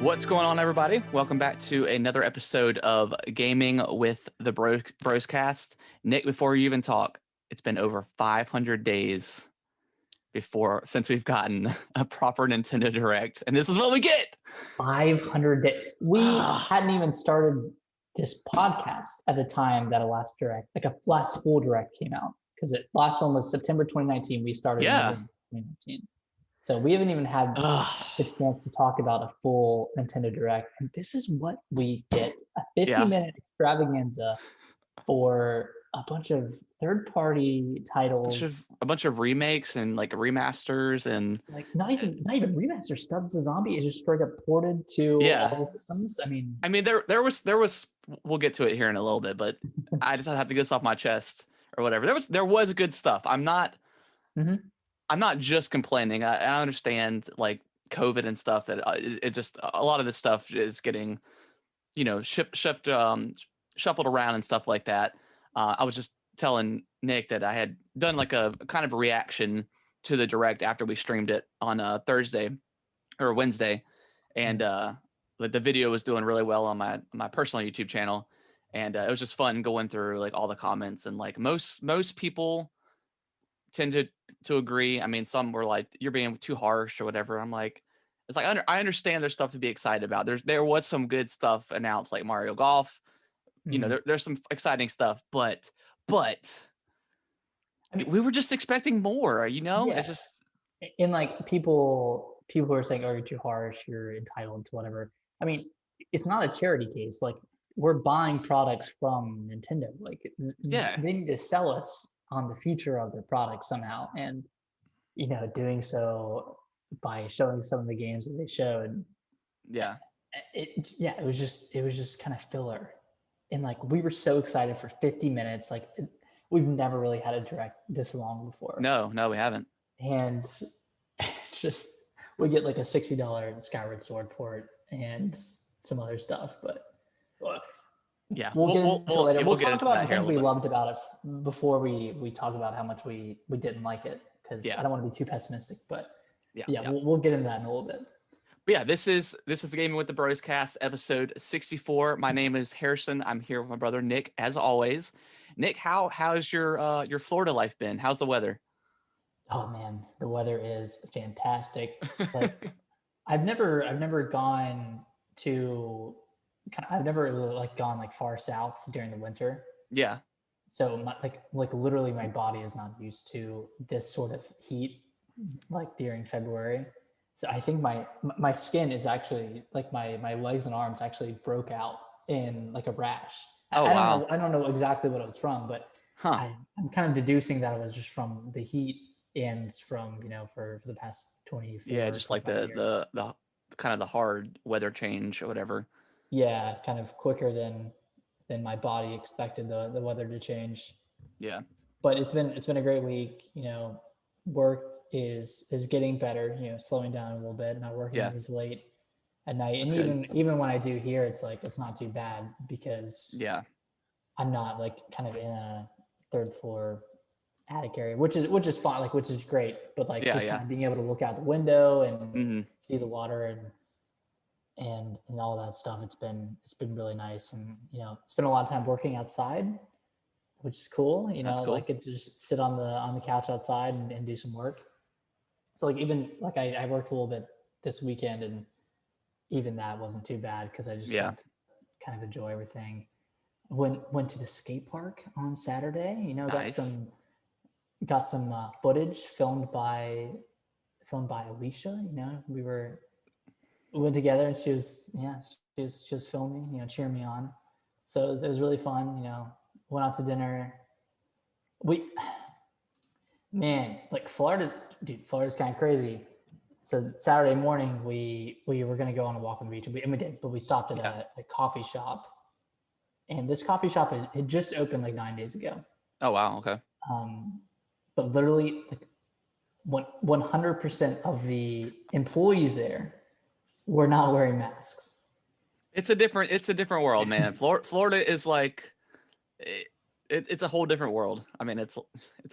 What's going on, everybody? Welcome back to another episode of Gaming with the Broscast. Nick, before you even talk, it's been over 500 days since we've gotten a proper Nintendo Direct, and this is what we get. 500 days. We hadn't even started this podcast at the time that a last full direct came out, because the last one was September 2019. We started in November 2019. So we haven't even had the chance to talk about a full Nintendo Direct. And this is what we get: a 50-minute extravaganza for a bunch of third-party titles. A bunch of remakes and like remasters and like not even remaster. Stubbs the Zombie is just straight up ported to all the systems. I mean there was we'll get to it here in a little bit, but I just have to get this off my chest or whatever. There was good stuff. I'm not just complaining. I understand like COVID and stuff that it just a lot of this stuff is getting, shuffled around and stuff like that. I was just telling Nick that I had done like a kind of a reaction to the Direct after we streamed it on Thursday or Wednesday, and the video was doing really well on my personal YouTube channel, and it was just fun going through like all the comments, and like most people tend to agree. I mean, some were like, "You're being too harsh" or whatever. I'm like, it's like I understand there's stuff to be excited about. There was some good stuff announced, like Mario Golf. There's some exciting stuff, but I mean, we were just expecting more. It's just and like people are saying, "Oh, you're too harsh. You're entitled to whatever." I mean, it's not a charity case. Like, we're buying products from Nintendo. Like, they need to sell us on the future of their product somehow, and doing so by showing some of the games that they showed. It was just kind of filler, and like we were so excited for 50 minutes. Like, we've never really had a direct this long before. No, we haven't. And just we get like a $60 Skyward Sword port and some other stuff, but we'll get into it later. We'll talk about the things we loved about it before we talk about how much we didn't like it, because I don't want to be too pessimistic. But we'll get into that in a little bit. But yeah, this is the Gaming with the Broscast, episode 64. My name is Harrison. I'm here with my brother Nick, as always. Nick, how's your Florida life been? How's the weather? Oh man, the weather is fantastic. Like, I've never gone to. I've never gone like far south during the winter. Yeah. So like literally my body is not used to this sort of heat like during February. So I think my skin is actually like my legs and arms actually broke out in like a rash. I don't know exactly what it was from, but I'm kind of deducing that it was just from the heat and from for the past 24 just like the kind of the hard weather change or whatever. Yeah, kind of quicker than my body expected the weather to change. Yeah. But it's been a great week. Work is getting better, slowing down a little bit, not working as late at night. That's and even when I do here, it's like it's not too bad, because I'm not like kind of in a third floor attic area, which is fine, like, which is great. But like kind of being able to look out the window and see the water and all that stuff, it's been really nice. And spend a lot of time working outside, which is cool. Cool. Like, it just sit on the couch outside and do some work. So like, even like I worked a little bit this weekend, and even that wasn't too bad, because I just got to kind of enjoy everything. Went to the skate park on Saturday. Nice. got some footage filmed by Alicia. We went together, and she was filming, cheering me on. So it was really fun. Went out to dinner. Florida's kind of crazy. So Saturday morning we were going to go on a walk on the beach, and we did, but we stopped at a coffee shop, and this coffee shop had just opened like 9 days ago. Oh wow, okay. But literally like 100% of the employees there were not wearing masks. It's a different world, man. Florida is like, it's a whole different world. I mean, it's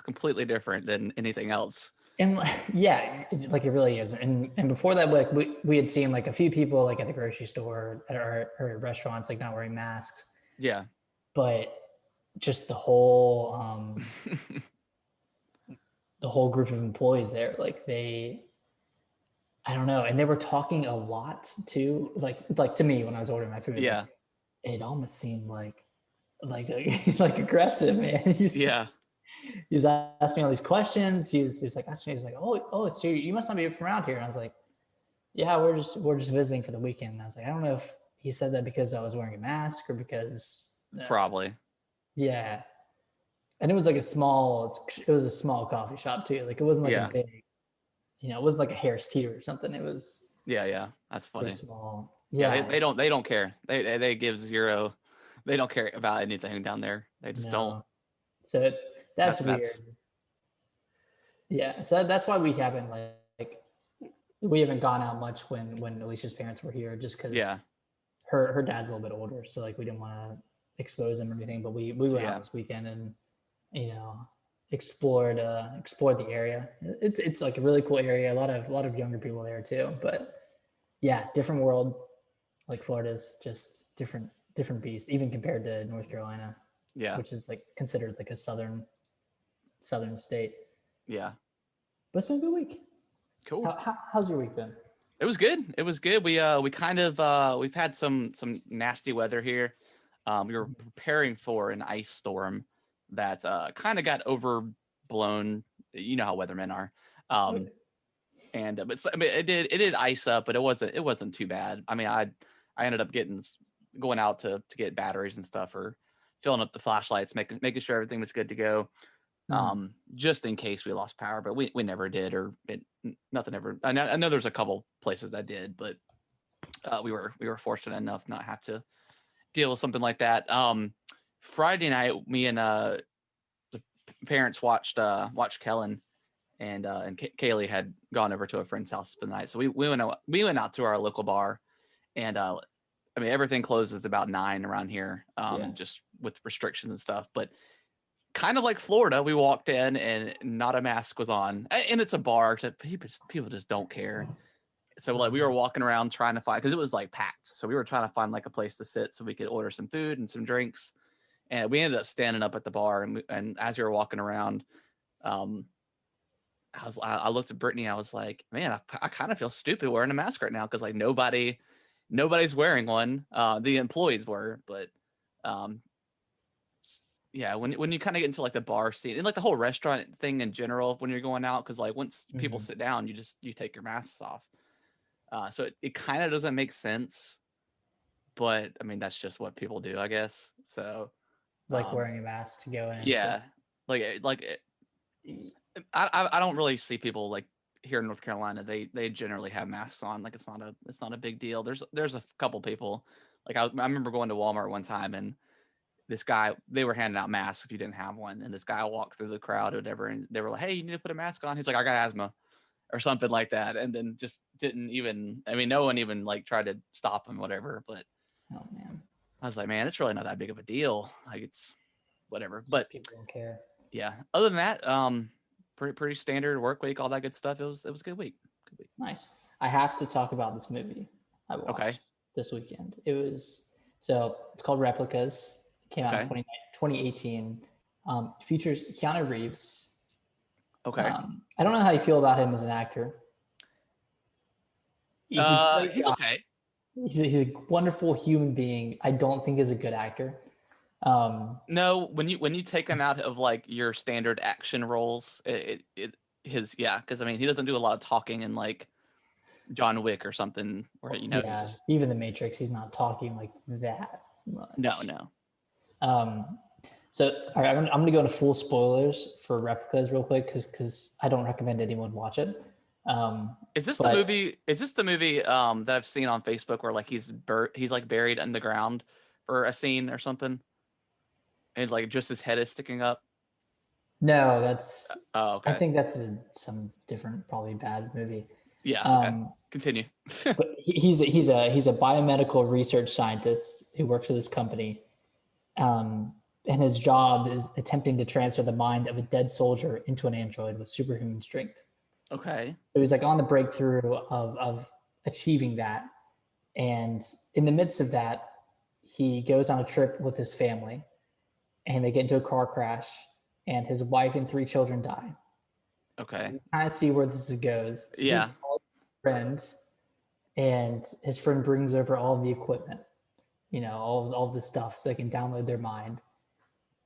completely different than anything else. And yeah, like it really is. And before that, like we had seen like a few people like at the grocery store or restaurants like not wearing masks. Yeah. But just the whole group of employees there, like I don't know, and they were talking a lot too, like to me when I was ordering my food. Yeah. Like, it almost seemed like like aggressive, man. Yeah. He was asking me all these questions. He was like asking me, he's like, oh, so you must not be from around here. And I was like, yeah, we're just visiting for the weekend. And I was like, I don't know if he said that because I was wearing a mask or because probably. Yeah. And it was like a small coffee shop too. Like it wasn't like a big, it wasn't like a Harris Teeter or something. It was that's funny. Small. Yeah, they don't care. They give zero. They don't care about anything down there. They just don't. So that's weird. Yeah, so that's why we haven't we haven't gone out much when Alicia's parents were here, just because her dad's a little bit older, so like we didn't want to expose them or anything. But we went out this weekend and explored the area. It's like a really cool area. A lot of younger people there too. But yeah, different world. Like Florida's just different beast, even compared to North Carolina. Yeah, which is like considered like a southern state. Yeah, but it's been a good week. Cool. How's your week been? It was good. It was good. We kind of we've had some nasty weather here. We were preparing for an ice storm that kind of got overblown. You know how weathermen are. And but I mean, it did ice up, but it wasn't too bad. I mean, I ended up going out to get batteries and stuff, or filling up the flashlights, making sure everything was good to go. Just in case we lost power, but we never did, or nothing ever. I know there's a couple places that did, but we were fortunate enough not have to deal with something like that. Friday night, me and the parents watched Kellen, and Kaylee had gone over to a friend's house for the night, so we went out to our local bar, and I mean, everything closes about 9 around here, just with restrictions and stuff, but kind of like Florida, we walked in and not a mask was on, and it's a bar. So people just don't care. So like we were walking around trying to find, because it was like packed. So we were trying to find like a place to sit so we could order some food and some drinks. And we ended up standing up at the bar. And as we were walking around, I looked at Brittany. I was like, man, I kind of feel stupid wearing a mask right now, because like nobody's wearing one. The employees were, but yeah, when you kind of get into like the bar scene and like the whole restaurant thing in general, when you're going out, because like once people sit down, you take your masks off. So it kind of doesn't make sense, but I mean that's just what people do, I guess. So like wearing a mask to go in. Yeah, I don't really see people like here in North Carolina. They generally have masks on. Like it's not a big deal. There's a couple people. Like I remember going to Walmart one time, and this guy, they were handing out masks if you didn't have one, and this guy walked through the crowd or whatever, and they were like, hey, you need to put a mask on. He's like, I got asthma or something like that, and then just didn't even, I mean, no one even like tried to stop him, whatever. But oh man, I was like, man, it's really not that big of a deal. Like it's whatever. But people don't care. Yeah, other than that, pretty standard work week, all that good stuff. It was a good week. Nice. I have to talk about this movie I watched this weekend. It's called Replicas. Came out in 2018. Features Keanu Reeves. Okay. I don't know how you feel about him as an actor. He's okay. He's a wonderful human being. I don't think he's a good actor. No, when you take him out of like your standard action roles, because I mean he doesn't do a lot of talking in like John Wick or something, where even The Matrix, he's not talking like that much. No. So all right, I'm going to go into full spoilers for Replicas real quick, because I don't recommend anyone watch it. Is this the movie that I've seen on Facebook where like he's like buried in the ground for a scene or something, and like just his head is sticking up? No, that's okay. I think that's some different, probably bad movie. Yeah. Okay. Continue. But he's a biomedical research scientist who works at this company, and his job is attempting to transfer the mind of a dead soldier into an android with superhuman strength. Okay. So he's like on the breakthrough of achieving that. And in the midst of that, he goes on a trip with his family and they get into a car crash and his wife and 3 children die. Okay. So you kind of see where this goes. So yeah. He calls his friend and his friend brings over all of the equipment, all the stuff so they can download their mind.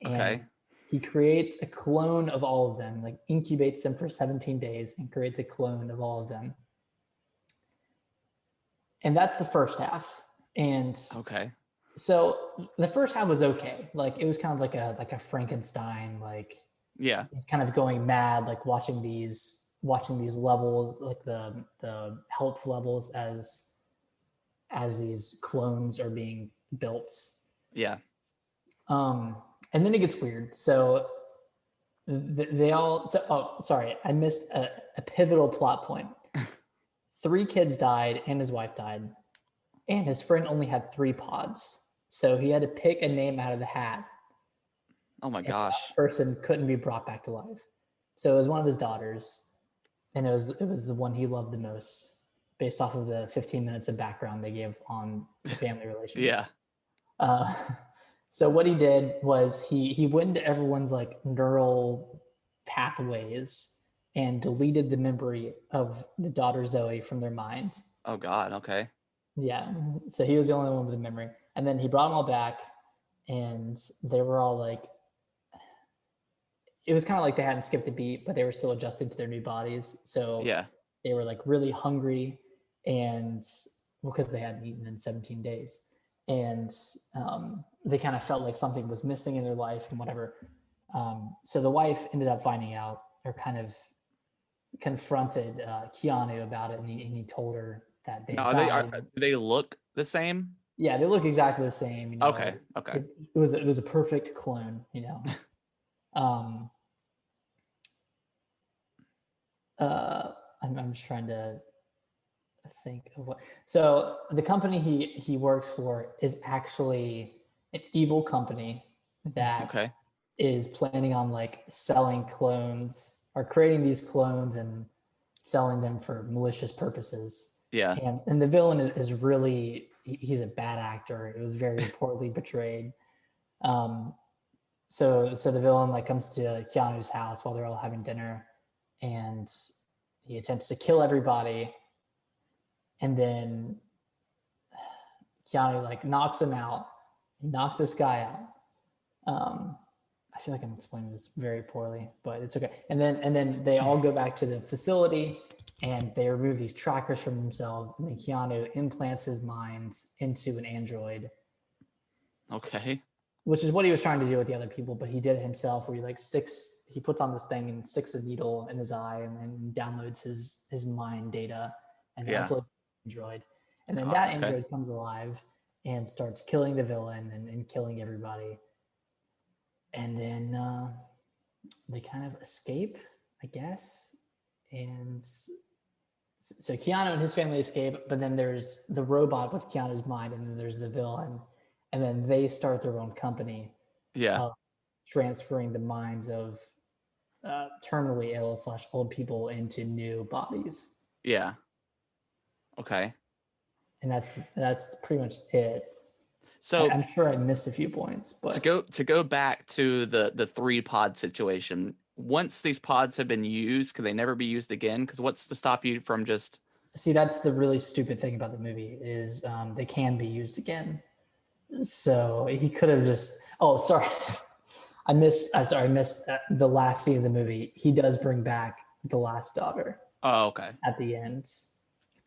And Okay. he creates a clone of all of them, like incubates them for 17 days and creates a clone of all of them. And that's the first half. And okay. So the first half was okay. Like it was kind of like a Frankenstein, like yeah, he's kind of going mad, like watching these levels, like the health levels as these clones are being built. Yeah. And then it gets weird. So they all. So sorry, I missed a pivotal plot point. 3 kids died, and his wife died, and his friend only had 3 pods. So he had to pick a name out of the hat. Oh my gosh. That person couldn't be brought back to life. So it was one of his daughters, and it was the one he loved the most, based off of the 15 minutes of background they gave on the family relationship. yeah. So what he did was he went into everyone's like neural pathways and deleted the memory of the daughter Zoe from their mind. Oh God. Okay. Yeah. So he was the only one with the memory. And then he brought them all back and they were all like, it was kind of like they hadn't skipped a beat, but they were still adjusting to their new bodies. So yeah, they were like really hungry and because they hadn't eaten in 17 days. And they kind of felt like something was missing in their life and whatever. So the wife ended up finding out, or kind of confronted Keanu about it, and he told her that they died. Do they look the same? Yeah, they look exactly the same. Okay. It was a perfect clone. I'm just trying to think of what. So the company he works for is actually an evil company that is planning on like selling clones or creating these clones and selling them for malicious purposes. Yeah. And the villain is really, he's a bad actor. It was very poorly portrayed. So the villain like comes to Keanu's house while they're all having dinner and he attempts to kill everybody. And then Keanu like knocks him out. He knocks this guy out. I feel like I'm explaining this very poorly, but it's okay. And then they all go back to the facility and they remove these trackers from themselves. And then Keanu implants his mind into an android. Okay. Which is what he was trying to do with the other people, but he did it himself where he puts on this thing and sticks a needle in his eye and then downloads his mind data and uploads android. And then that android comes alive and starts killing the villain and killing everybody. And then they kind of escape, I guess. And so Keanu and his family escape, but then there's the robot with Keanu's mind, and then there's the villain. And then they start their own company. Yeah. Transferring the minds of terminally ill / old people into new bodies. Yeah. Okay. And that's pretty much it. So I'm sure I missed a few points, but to go back to the 3 pod situation, once these pods have been used, can they never be used again? Because what's to stop you from just... See, that's the really stupid thing about the movie is they can be used again. So he could have just... Oh, sorry. I missed the last scene of the movie. He does bring back the last daughter. Oh, okay. At the end,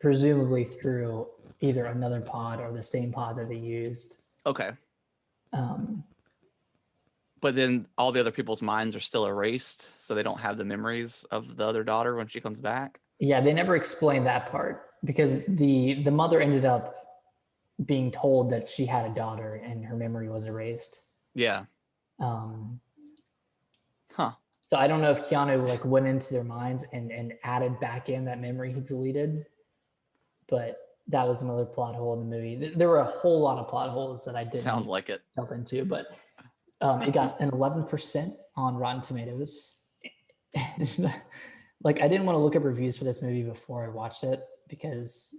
presumably through either another pod or the same pod that they used. Okay. But then all the other people's minds are still erased, so they don't have the memories of the other daughter when she comes back? Yeah, they never explained that part because the mother ended up being told that she had a daughter and her memory was erased. Yeah. So I don't know if Keanu like went into their minds and added back in that memory he deleted, but that was another plot hole in the movie. There were a whole lot of plot holes that I didn't jump into, but it got an 11% on Rotten Tomatoes, like I didn't want to look up reviews for this movie before I watched it because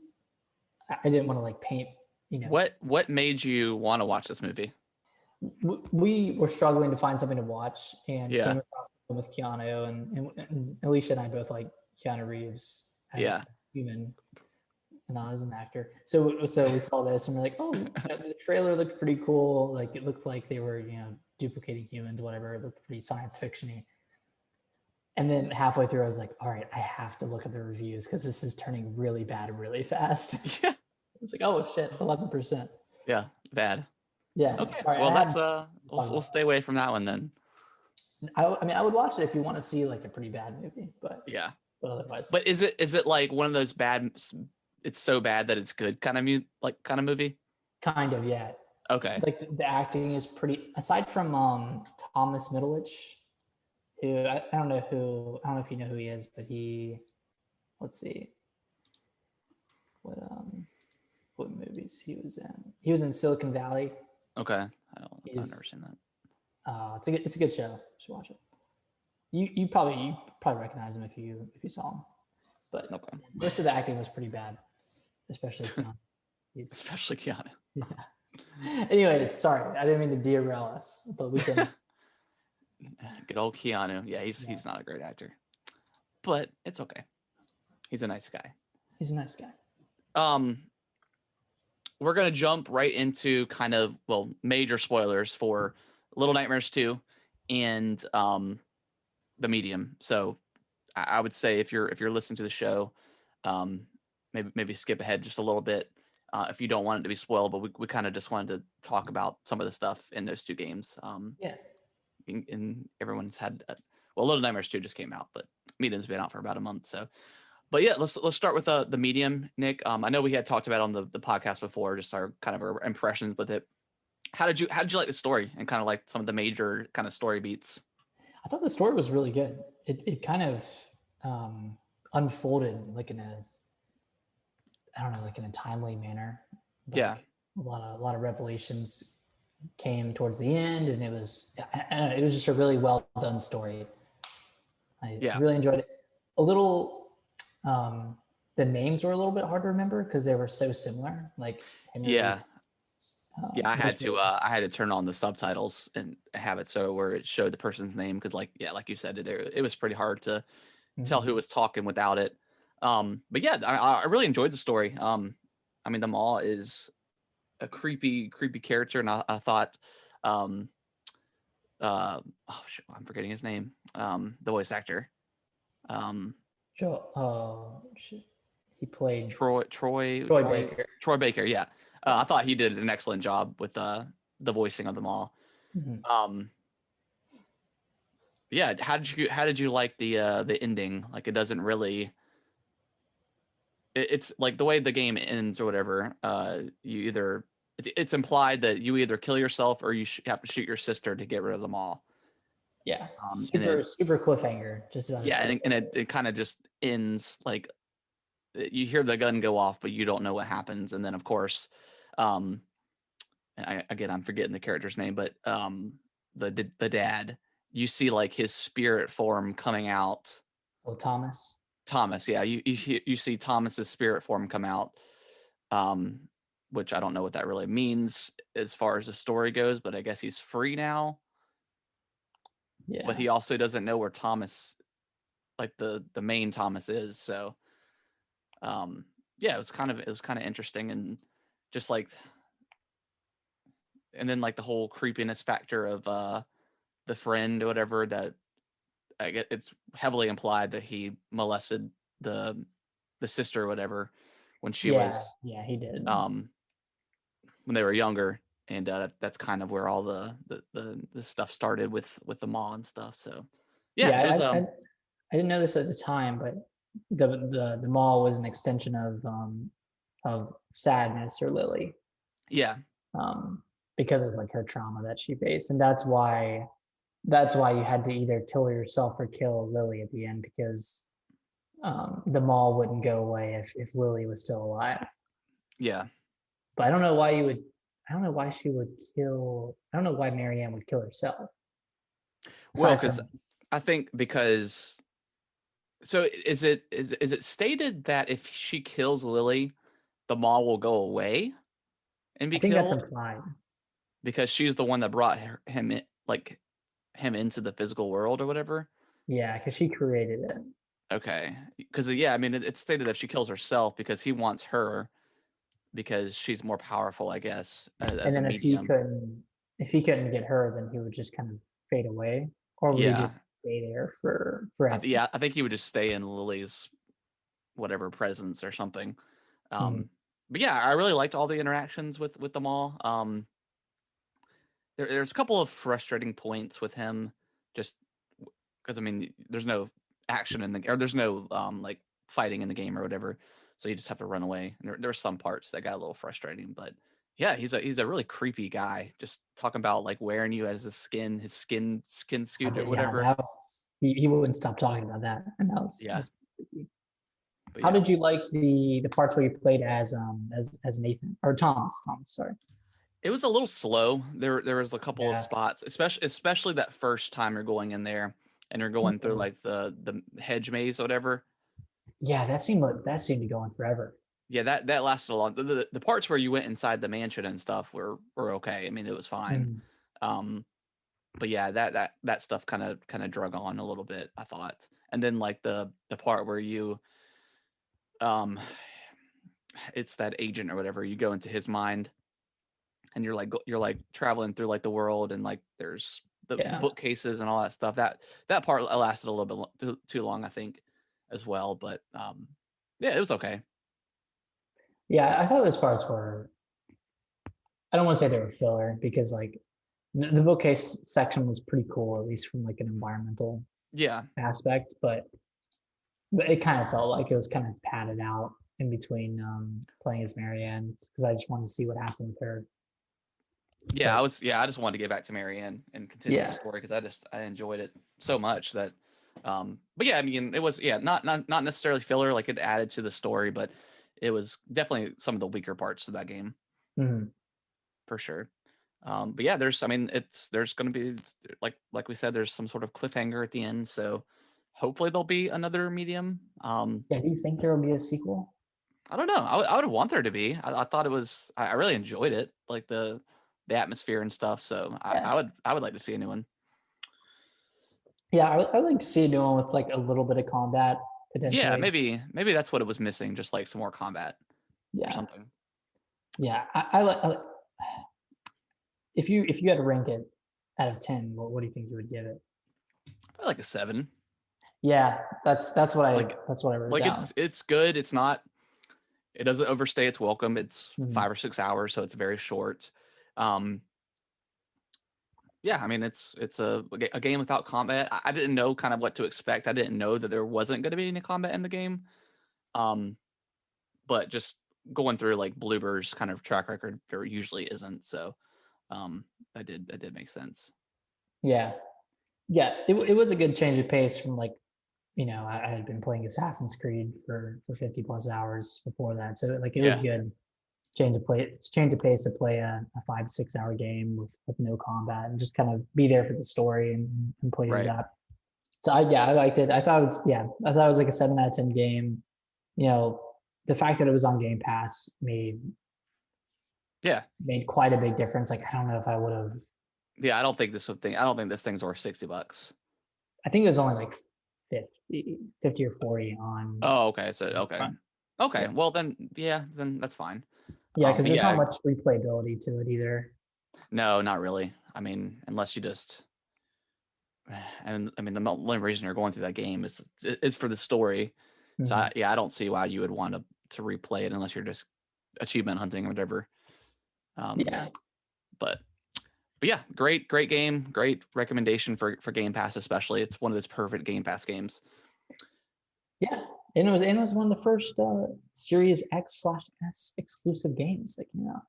I didn't want to like paint, What made you want to watch this movie? We were struggling to find something to watch and Yeah. came across it with Keanu, and Alicia and I both like Keanu Reeves as a human and not as an actor. So we saw this and we're like, oh, the trailer looked pretty cool. Like it looked like they were, duplicating humans, whatever. It looked pretty science fiction-y. And then halfway through, I was like, all right, I have to look at the reviews because this is turning really bad really fast. Yeah. It's like, oh shit, 11%. Yeah, bad. Yeah. Okay. Sorry, well, that's we'll stay away from that one then. I mean, I would watch it if you want to see like a pretty bad movie, but yeah. But otherwise. But is it like one of those bad? It's so bad that it's good kind of movie. Kind of, yeah. Okay. Like the acting is pretty. Aside from Thomas Middleditch, who I don't know if you know who he is, but let's see, what movies he was in. He was in Silicon Valley. Okay, I've never seen that. It's a good show. You should watch it. You probably recognize him if you saw him, but okay. Most of the acting was pretty bad, especially Keanu. Especially Keanu. Yeah. Anyways, sorry, I didn't mean to derail us, but we can. Good old Keanu. Yeah, he's not a great actor, but it's okay. He's a nice guy. He's a nice guy. We're gonna jump right into kind of major spoilers for Little Nightmares 2 and The Medium. So I would say if you're listening to the show, maybe skip ahead just a little bit if you don't want it to be spoiled. But we kind of just wanted to talk about some of the stuff in those two games. And everyone's had Little Nightmares 2 just came out, but Medium's been out for about a month. So, but yeah, let's start with The Medium, Nick. I know we had talked about on the podcast before, just our kind of our impressions with it. How did you like the story and kind of like some of the major kind of story beats? I thought the story was really good. It kind of unfolded like in a timely manner. Like a lot of revelations came towards the end, and it was just a really well done story. I really enjoyed it. A little, the names were a little bit hard to remember because they were so similar. Like Henry, I had to turn on the subtitles and have it so where it showed the person's name because like you said, it was pretty hard to tell who was talking without it. But yeah, I really enjoyed the story. I mean, the Maw is a creepy character, and I thought, I'm forgetting his name. The voice actor. He played Troy Baker. Troy Baker, yeah. I thought he did an excellent job with the voicing of the Maw. Yeah, how did you like the ending? Like, it doesn't really. It's like the way the game ends or whatever. It's implied that you either kill yourself or you have to shoot your sister to get rid of the Maw. Yeah, super cliffhanger. Just about and it kind of just ends like you hear the gun go off, but you don't know what happens. And then of course, I'm forgetting the character's name, but the dad, you see like his spirit form coming out. Oh, Thomas, yeah, you see Thomas's spirit form come out, which I don't know what that really means as far as the story goes, but I guess he's free now. Yeah. But he also doesn't know where Thomas, like the main Thomas, is. So, it was kind of interesting, and just like, and then like the whole creepiness factor of the friend or whatever, that I guess it's heavily implied that he molested the sister or whatever when she was he did when they were younger. And that's kind of where all the stuff started with the Maw and stuff. So it was, I didn't know this at the time, but the Maw was an extension of Sadness or Lily. Yeah. Because of like her trauma that she faced, and that's why you had to either kill yourself or kill Lily at the end, because the Maw wouldn't go away if Lily was still alive. Yeah. But I don't know why she would kill. I don't know why Marianne would kill herself. Well, because I think because So is it stated that if she kills Lily, the maw will go away and be I think that's killed? implied. Because she's the one that brought him in, like him into the physical world or whatever. Yeah, because she created it. Okay, because yeah, I mean it's stated that she kills herself because he wants her because she's more powerful, I guess, And as a then medium. if he couldn't get her, then he would just kind of fade away, or would he Yeah, just stay there for forever? yeah, I think he would just stay in Lily's whatever presence or something. Mm. But yeah, I really liked all the interactions with them all. There's a couple of frustrating points with him, just because I mean, there's no action in the or there's no like fighting in the game or whatever, so you just have to run away. And there were some parts that got a little frustrating, but yeah, he's a really creepy guy. Just talking about like wearing you as his skin suit or Yeah, whatever. that was he wouldn't stop talking about that, and Yeah, that's creepy. but How yeah, did you like the parts where you played as Nathan or Thomas? Thomas, sorry. it was a little slow. There was a couple of Yeah. spots, especially that first time you're going in there and you're going through Mhm. like the hedge maze or whatever. Yeah, that seemed to go on forever. Yeah, that lasted a long. The parts where you went inside the mansion and stuff were okay. I mean, it was fine. Mm. Um, but yeah, that stuff kind of drug on a little bit, I thought. And then like the part where you um it's that agent or whatever, you go into his mind and you're like traveling through like the world and like there's the Yeah. bookcases and all that stuff. That part lasted a little bit too long, I think, as well. But yeah, it was okay. Yeah, I thought those parts were. I don't want to say they were filler because like the bookcase section was pretty cool, at least from like an environmental Yeah, aspect, but it kind of felt like it was kind of padded out in between playing as Marianne because I just wanted to see what happened with her. yeah, But I just wanted to get back to Marianne and continue the yeah, story because I enjoyed it so much that but yeah, I mean it was yeah, not necessarily filler, like it added to the story, but it was definitely some of the weaker parts of that game mm-hmm. for sure. But yeah, there's I mean there's gonna be like we said, there's some sort of cliffhanger at the end, so hopefully there'll be another medium. Yeah. Do you think there will be a sequel? I don't know. I would want there to be. I thought it was. I really enjoyed it, like the atmosphere and stuff. So Yeah, I would like to see a new one. yeah. I'd like to see a new one with like a little bit of combat Yeah, potentially. maybe that's what it was missing, just like some more combat or Yeah, something. yeah. If you had to rank it out of 10, what do you think you would give it? Probably like a 7. Yeah, Like that's what I wrote like down. it's good. It's not. It doesn't overstay its welcome. It's Mhm. 5 or 6 hours, so it's very short. Um, yeah, I mean it's a game without combat. I didn't know kind of what to expect. I didn't know that there wasn't going to be any combat in the game. Um, but just going through like Bloober's kind of track record, there usually isn't. So that did make sense. Yeah, yeah. It was a good change of pace from like I had been playing Assassin's Creed for 50 plus hours before that, so like it was Yeah, good change of pace to play a 5 to 6 hour game with no combat and just kind of be there for the story and play through right. that. So I liked it. I thought it was like a 7 out of 10 game. You know, the fact that it was on Game Pass Yeah, made quite a big difference. Like I don't know if I would have. yeah. I don't think this thing's worth $60. I think it was only like 50 or 40 on Oh, okay. So okay, front. okay. Yeah, Well then, yeah, then that's fine. yeah, because But there's not yeah, much replayability to it either. no, not really. I mean, unless you just and I mean the only reason you're going through that game is for the story. So Mhm. yeah, I don't see why you would want to replay it unless you're just achievement hunting or whatever. Um, Yeah, but yeah, great game, great recommendation for Game Pass, especially. It's one of those perfect Game Pass games. yeah, and it was one of the first Series X/S exclusive games that came out.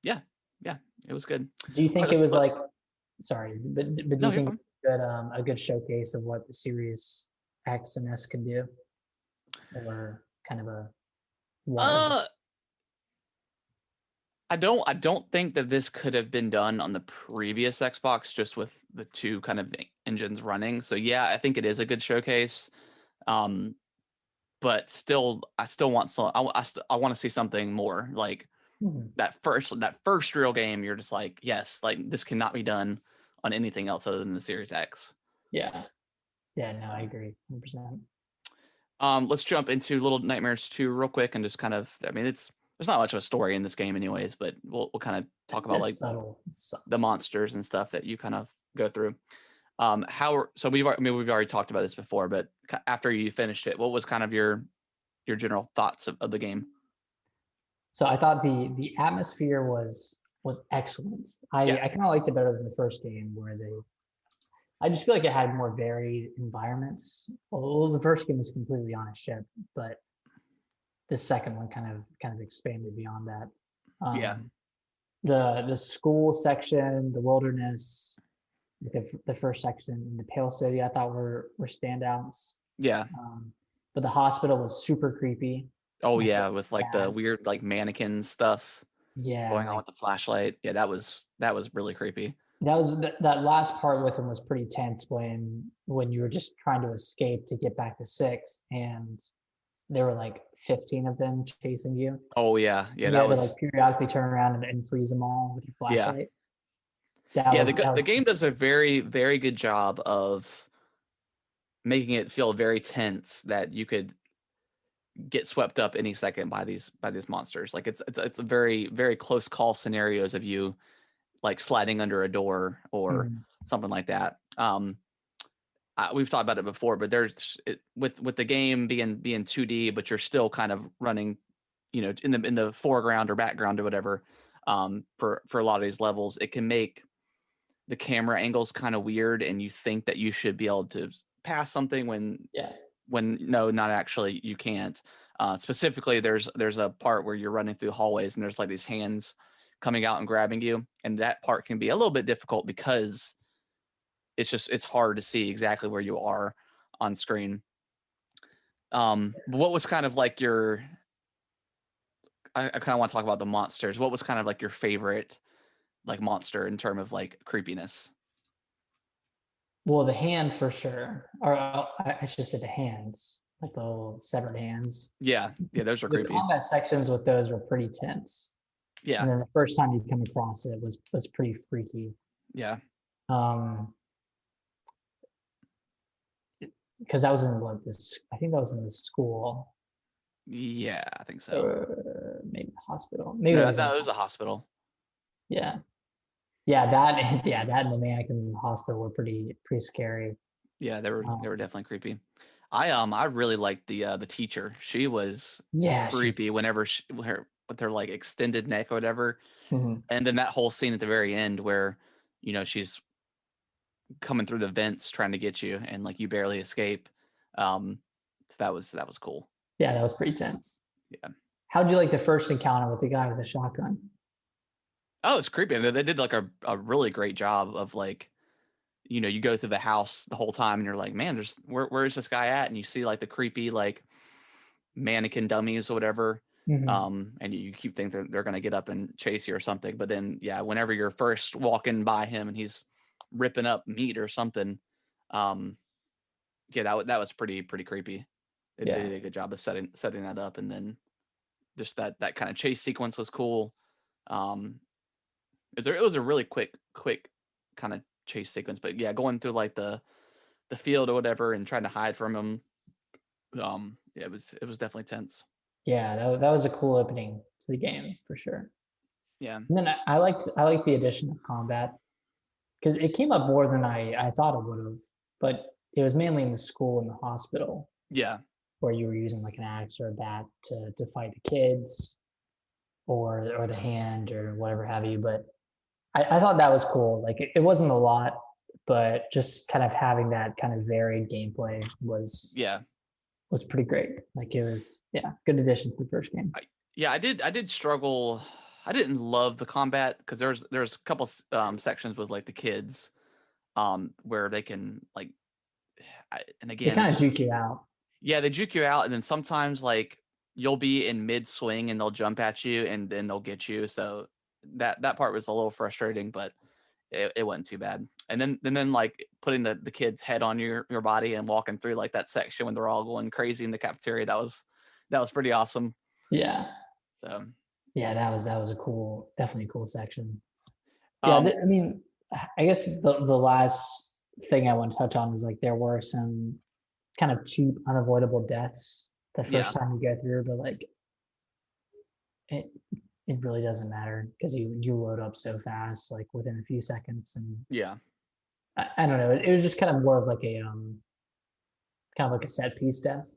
Yeah, yeah, it was good. Do you All right, think it was let, like, sorry, but do no, you you're think fine. a good showcase of what the Series X and S can do, or kind of a watered? Uh, I don't think that this could have been done on the previous Xbox just with the two kind of engines running. So yeah, I think it is a good showcase. But still, I still want some. I want to see something more like that first real game. You're just like, yes, like this cannot be done on anything else other than the Series X. Yeah. No, I agree 100%. Let's jump into Little Nightmares 2 real quick and just kind of, I mean, there's not much of a story in this game anyways, but we'll kind of talk about like the monsters and stuff that you kind of go through. So we've already talked about this before, but after you finished it, what was kind of your general thoughts of the game? So I thought the atmosphere was excellent. I kind of liked it better than the first game where I just feel like it had more varied environments. Well, the first game was completely on a ship, but the second one kind of expanded beyond that. The school section, the wilderness, the first section, and the Pale City, I thought were standouts. Yeah. But the hospital was super creepy. Oh yeah, with like the weird like mannequin stuff. Yeah. Going on with the flashlight. Yeah, that was really creepy. That last part with him was pretty tense when you were just trying to escape to get back to 6, and there were like 15 of them chasing you. Oh yeah, you had to like periodically turn around and freeze them all with your flashlight. The game does a very, very good job of making it feel very tense that you could get swept up any second by these monsters. Like it's a very, very close call scenarios of you like sliding under a door or something like that. We've talked about it before, but with the game being 2D, but you're still kind of running, in the foreground or background or whatever. For a lot of these levels, it can make the camera angles kind of weird, and you think that you should be able to pass something when no, not actually, you can't. Specifically, there's a part where you're running through hallways and there's like these hands coming out and grabbing you, and that part can be a little bit difficult because it's hard to see exactly where you are on screen. What was kind of like I kind of want to talk about the monsters. What was kind of like your favorite like monster in terms of like creepiness? Well, the hand for sure, or I should say the hands, like the little severed hands. Yeah, those are creepy. The combat sections with those were pretty tense. Yeah, and then the first time you come across it was pretty freaky. Yeah. Because that was in I think that was in the school. Yeah, I think so. Maybe the hospital. Maybe it was a hospital. Yeah. That and the mannequins in the hospital were pretty scary. Yeah, they were definitely creepy. I really liked the teacher. She was creepy whenever with her like extended neck or whatever. And then that whole scene at the very end where she's coming through the vents trying to get you and like you barely escape. So that was cool. Yeah, that was pretty tense. Yeah. How'd you like the first encounter with the guy with the shotgun? Oh, it's creepy. They did like a really great job of like, you go through the house the whole time and you're like, man, where's this guy at? And you see like the creepy like mannequin dummies or whatever. And you keep thinking they're going to get up and chase you or something. But then, whenever you're first walking by him and he's ripping up meat or something, that was pretty creepy. They did a good job of setting that up. And then just that kind of chase sequence was cool. It was a really quick kind of chase sequence, but going through like the field or whatever and trying to hide from him. It was definitely tense. Yeah, that was a cool opening to the game for sure. Yeah. And then I liked the addition of combat because it came up more than I thought it would have, but it was mainly in the school and the hospital. Yeah. Where you were using like an axe or a bat to fight the kids or the hand or whatever have you. But I thought that was cool. Like it wasn't a lot, but just kind of having that kind of varied gameplay was pretty great. Like it was good addition to the first game. I did struggle. I didn't love the combat because there's a couple sections with like the kids where they can like and again they kind of juke you out. Yeah, they juke you out, and then sometimes like you'll be in mid swing and they'll jump at you and then they'll get you. So that part was a little frustrating, but it wasn't too bad. And then like putting the kid's head on your body and walking through like that section when they're all going crazy in the cafeteria, that was pretty awesome. Yeah. So yeah, that was definitely a cool section. Yeah, I mean, I guess the last thing I want to touch on was like there were some kind of cheap, unavoidable deaths the first time you go through, but like it really doesn't matter because you load up so fast, like within a few seconds, and yeah. I don't know. It was just kind of more of like a kind of like a set piece death.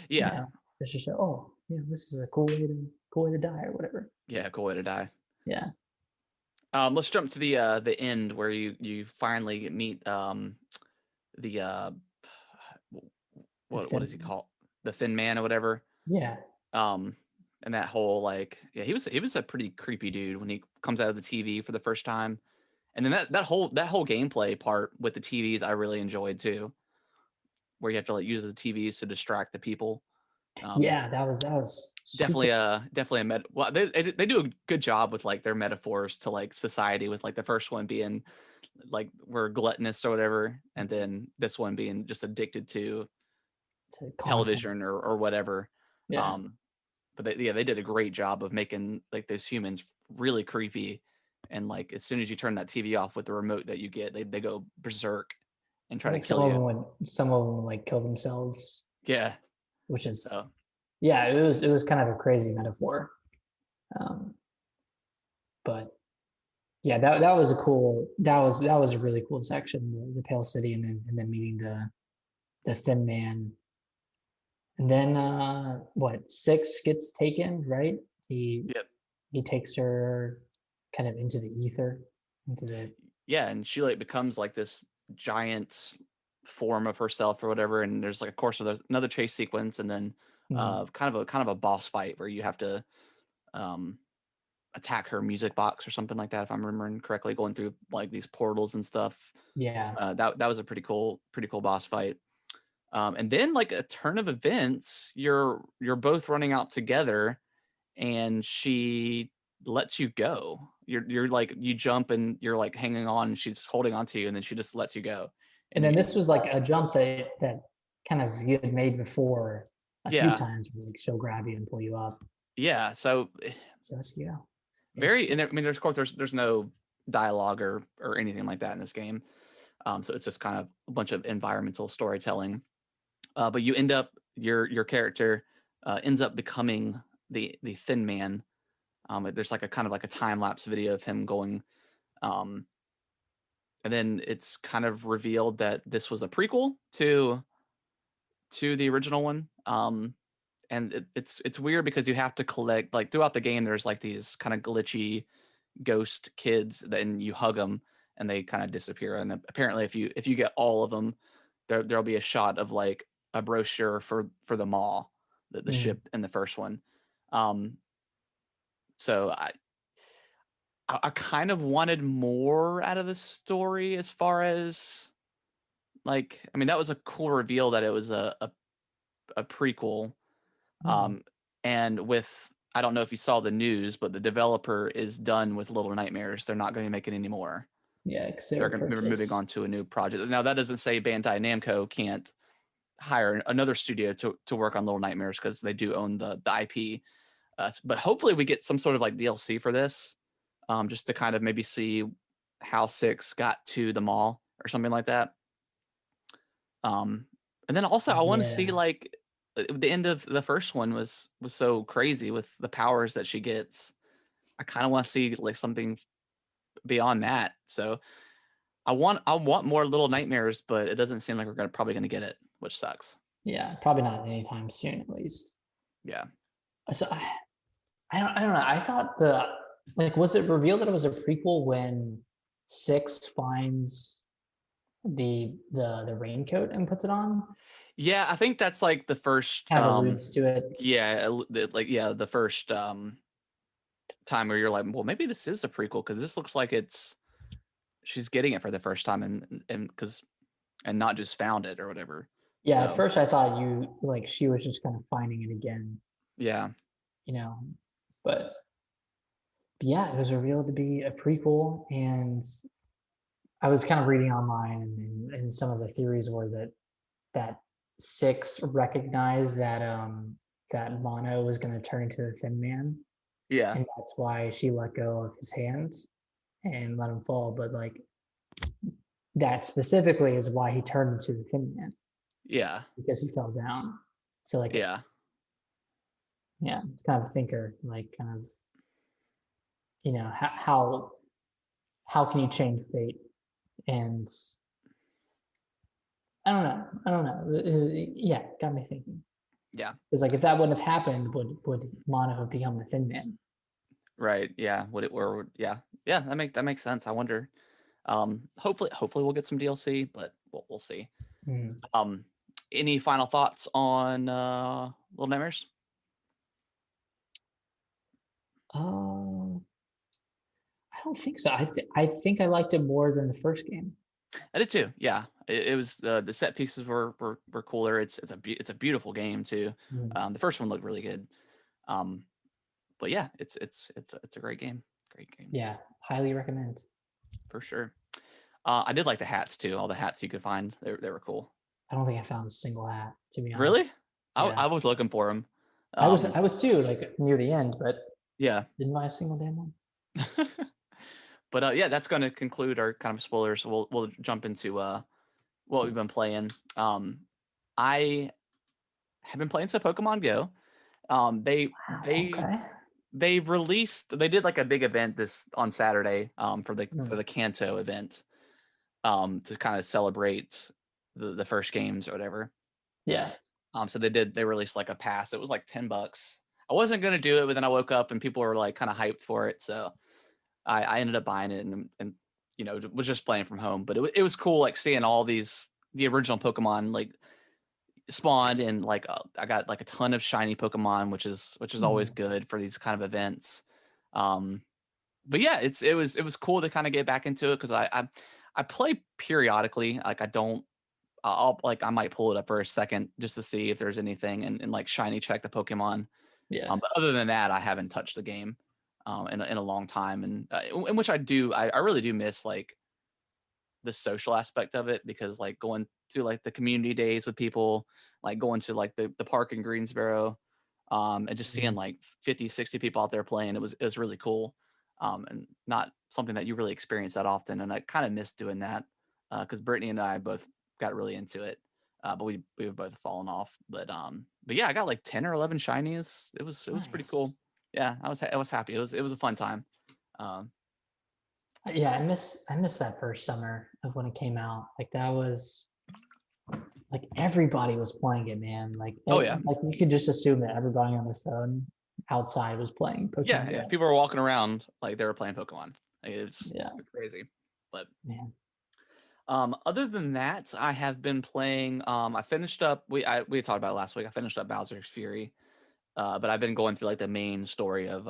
Yeah. You know? It's just oh yeah, this is a cool way to die or whatever. Yeah, cool way to die. Yeah. Let's jump to the end where you finally meet the what is he called? The Thin Man or whatever. Yeah. And that whole like he was a pretty creepy dude when he comes out of the TV for the first time. And then that whole gameplay part with the TVs I really enjoyed too, where you have to like use the TVs to distract the people. Yeah, that was definitely a well they do a good job with like their metaphors to like society, with like the first one being like we're gluttonous or whatever, and then this one being just addicted to television or whatever. Yeah. But they did a great job of making like those humans really creepy, and like as soon as you turn that TV off with the remote that you get, they go berserk and try to kill you. Some of them would like kill themselves. Yeah, which is yeah, it was kind of a crazy metaphor, but yeah, that was a cool that was a really cool section, the Pale City, and then meeting the Thin Man, and then what 6 gets taken, right? He takes her kind of into the ether, into the and she like becomes like this giant form of herself or whatever, and there's like of course there's another chase sequence, and then kind of a boss fight where you have to attack her music box or something like that, if I'm remembering correctly, going through like these portals and stuff. Yeah. That was a pretty cool boss fight. And then like a turn of events, you're both running out together, and she lets you go. You're like you jump and you're like hanging on, and she's holding on to you, and then she just lets you go. And then this was like a jump that kind of you had made before a few times, where like she'll grab you and pull you up. Yeah. So just very, and I mean, of course, there's no dialogue or anything like that in this game. So it's just kind of a bunch of environmental storytelling. But you end up your character ends up becoming the Thin Man. There's like a kind of like a time lapse video of him going, and then it's kind of revealed that this was a prequel to the original one. And it's weird because you have to collect like throughout the game. There's like these kind of glitchy ghost kids, then you hug them and they kind of disappear. And apparently, if you get all of them, there'll be a shot of like a brochure for the mall, the ship in the first one. So I kind of wanted more out of the story, as far as like, I mean, that was a cool reveal that it was a prequel. And with, I don't know if you saw the news, but the developer is done with Little Nightmares. They're not going to make it anymore. Yeah, because they're moving on to a new project. Now that doesn't say Bandai Namco can't hire another studio to work on Little Nightmares, because they do own the IP. But hopefully we get some sort of like DLC for this, just to kind of maybe see how 6 got to the mall or something like that. And then also I want to see like the end of the first one was so crazy with the powers that she gets. I kind of want to see like something beyond that. So I want more Little Nightmares, but it doesn't seem like we're probably gonna get it, which sucks. Yeah, probably not anytime soon, at least. Yeah. So I don't know. I thought was it revealed that it was a prequel when 6 finds the raincoat and puts it on? Yeah, I think that's like the first kind of alludes to it. Yeah, the first time where you're like, well, maybe this is a prequel, because this looks like she's getting it for the first time, and not just found it or whatever. Yeah, so at first I thought she was just kind of finding it again. Yeah. But yeah, it was revealed to be a prequel, and I was kind of reading online, and some of the theories were that Six recognized that Mono was going to turn into the Thin Man, Yeah. and that's why she let go of his hands and let him fall. But like that specifically is why he turned into the Thin Man, Yeah. because he fell down. So like, Yeah. yeah, it's kind of a thinker, like kind of, how can you change fate? And I don't know. Yeah, got me thinking. Yeah. Because like if that wouldn't have happened, would Mono have become the Thin Man? Right. Yeah. Would it or yeah. Yeah, that makes sense. I wonder. Hopefully we'll get some DLC, but we'll see. Mm. Any final thoughts on Little Nightmares? Uh, I don't think so. I think I liked it more than the first game. I did too. Yeah, it was the set pieces were cooler. It's a beautiful game too. Mm. The first one looked really good. Um, but yeah, it's a great game. Great game. Yeah, highly recommend. For sure. I did like the hats too. All the hats you could find, they were cool. I don't think I found a single hat, to be Really? honest. Yeah, I was looking for them. I was too, like near the end, but Yeah. didn't buy a single damn one. But yeah, that's going to conclude our kind of spoilers. So we'll jump into what we've been playing. I have been playing some Pokemon Go. They Okay. they did like a big event this on Saturday for the Kanto event to kind of celebrate the first games or whatever. Yeah. So they released like a pass. It was like $10. I wasn't gonna do it, but then I woke up and people were like kind of hyped for it, so I ended up buying it and was just playing from home. But it was cool like seeing all the original Pokemon like spawned, and like I got like a ton of shiny Pokemon, which is always good for these kind of events. But yeah, it was cool to kind of get back into it because I play periodically. Like I don't. I might pull it up for a second just to see if there's anything and like shiny check the Pokemon. Yeah. But other than that, I haven't touched the game in a long time, and in which I really do miss like the social aspect of it, because like going to like the community days with people, like going to like the park in Greensboro, and just seeing like 50, 60 people out there playing, it was really cool. And not something that you really experience that often. And I kind of miss doing that because Brittany and I both got really into it, but we've both fallen off. But yeah, I got like 10 or 11 shinies. It was pretty cool. Nice. Yeah, I was happy. It was a fun time. Um, Yeah, I miss that first summer of when it came out. Like that was like everybody was playing it, man. Oh yeah, like you could just assume that everybody on their phone outside was playing Pokemon yeah. Go. People were walking around like they were playing Pokemon. Like, it's Yeah, crazy. But man. other than that, I have been playing. I finished up. We talked about it last week. I finished up Bowser's Fury, but I've been going through like the main story of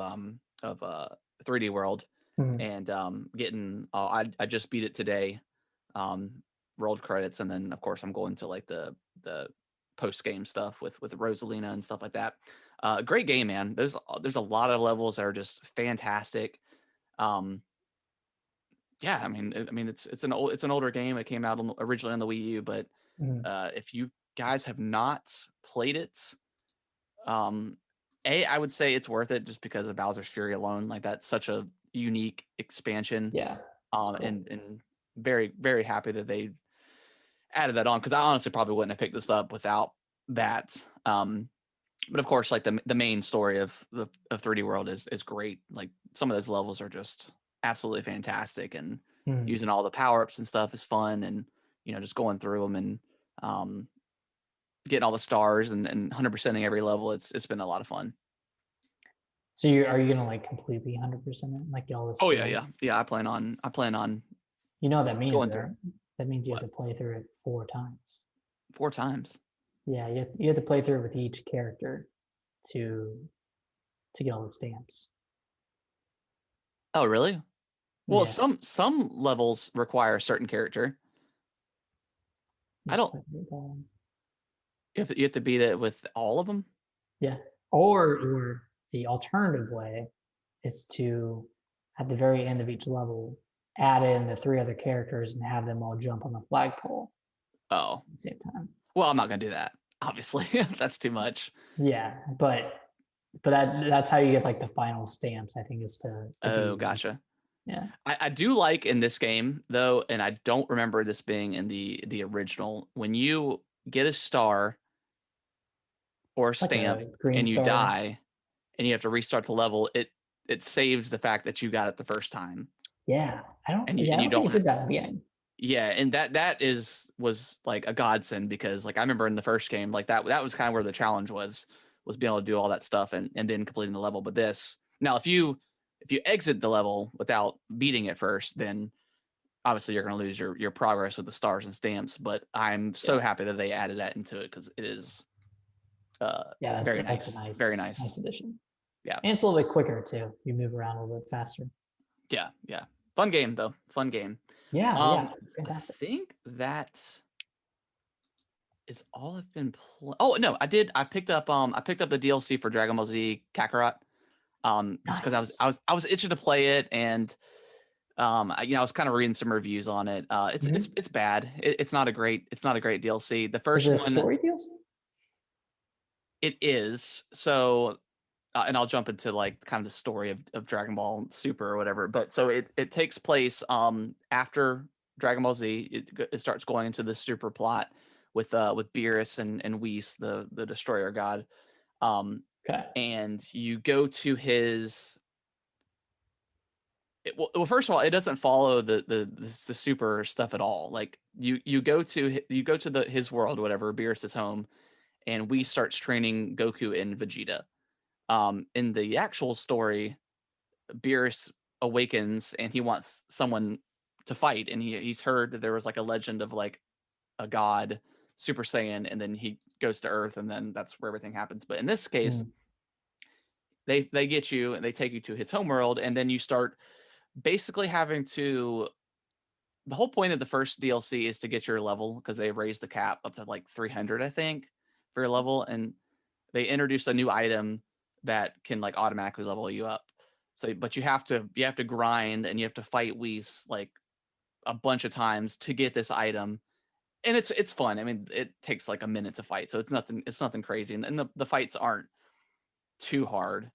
3D World, Mhm. and getting. I just beat it today. World credits, and then of course I'm going to like the post game stuff with Rosalina and stuff like that. Great game, man. There's a lot of levels that are just fantastic. Um, yeah, I mean it's an older game. It came out originally on the Wii U, but Mhm. if you guys have not played it, um, I would say it's worth it just because of Bowser's Fury alone. Like that's such a unique expansion. Yeah. And very very happy that they added that on, because I honestly probably wouldn't have picked this up without that. But of course, like the main story of 3D World is great. Like some of those levels are just absolutely fantastic, and Mhm. using all the power ups and stuff is fun, and just going through them and um, getting all the stars and 100%ing every level. It's been a lot of fun. So are you gonna like completely 100% it, like get all the Oh yeah. stamps? I plan on You know what that means, going through right? That means you have what to play through it 4 times. 4 times. Yeah, you have to play through it with each character to get all the stamps. Oh really? Well, Yeah. some levels require a certain character. You I have to don't. play through all of them. You have to beat it with all of them. Yeah. Or the alternative way is to, at the very end of each level, add in the 3 other characters and have them all jump on the flagpole Oh, at the same time. well, I'm not gonna do that. Obviously, that's too much. Yeah, but that's how you get like the final stamps. I think is to Oh, be. gotcha. Yeah. I do like in this game though, and I don't remember this being in the original. When you get a star or a Like stamp a green and you star. die, and you have to restart the level, it saves the fact that you got it the first time. Yeah, I don't. And Yeah, I you don't think don't. it did that in the beginning. Yeah, and that was like a godsend because like I remember in the first game like that was kind of where the challenge was being able to do all that stuff and then completing the level. But this now if you exit the level without beating it first, then obviously you're going to lose your progress with the stars and stamps. But I'm so happy that they added that into it because it is Yeah, very that's nice, a very nice. nice addition. Yeah, and it's a little bit quicker too. You move around a little bit faster. yeah. Fun game though, fun game. Yeah, I fantastic. think that is all I've been playing. Oh no, I picked up the DLC for Dragon Ball Z Kakarot. Just because I was itching to play it, and I was kind of reading some reviews on it. It's bad. It's not a great DLC. The first one. Is it a one, story DLC? it is. So and I'll jump into like kind of the story of Dragon Ball Super or whatever. But so it takes place after Dragon Ball Z. It starts going into the Super plot with Beerus and Whis, the Destroyer God. Okay. And you go to his. Well, first of all, it doesn't follow the Super stuff at all. Like you go to his world, whatever, Beerus' home, and Whis starts training Goku and Vegeta. In the actual story, Beerus awakens and he wants someone to fight, and he's heard that there was like a legend of like a god Super Saiyan, and then he goes to Earth, and then that's where everything happens. But in this case, they get you and they take you to his homeworld, and then you start basically having to. The whole point of the first DLC is to get your level because they raised the cap up to like 300, I think, for your level, and they introduced a new item that can like automatically level you up. So, but you have to grind and you have to fight Whis like a bunch of times to get this item, and it's fun. I mean, it takes like a minute to fight, so it's nothing crazy, and the fights aren't too hard.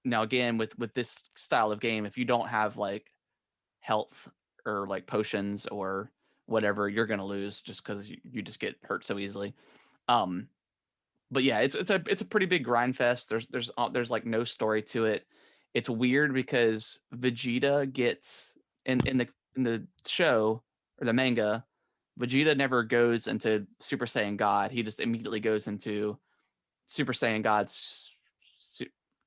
Now again, with this style of game, if you don't have like health or like potions or whatever, you're gonna lose just because you just get hurt so easily. But yeah, it's a pretty big grind fest. There's like no story to it. It's weird because Vegeta gets in the show or the manga, Vegeta never goes into Super Saiyan God. He just immediately goes into Super Saiyan God,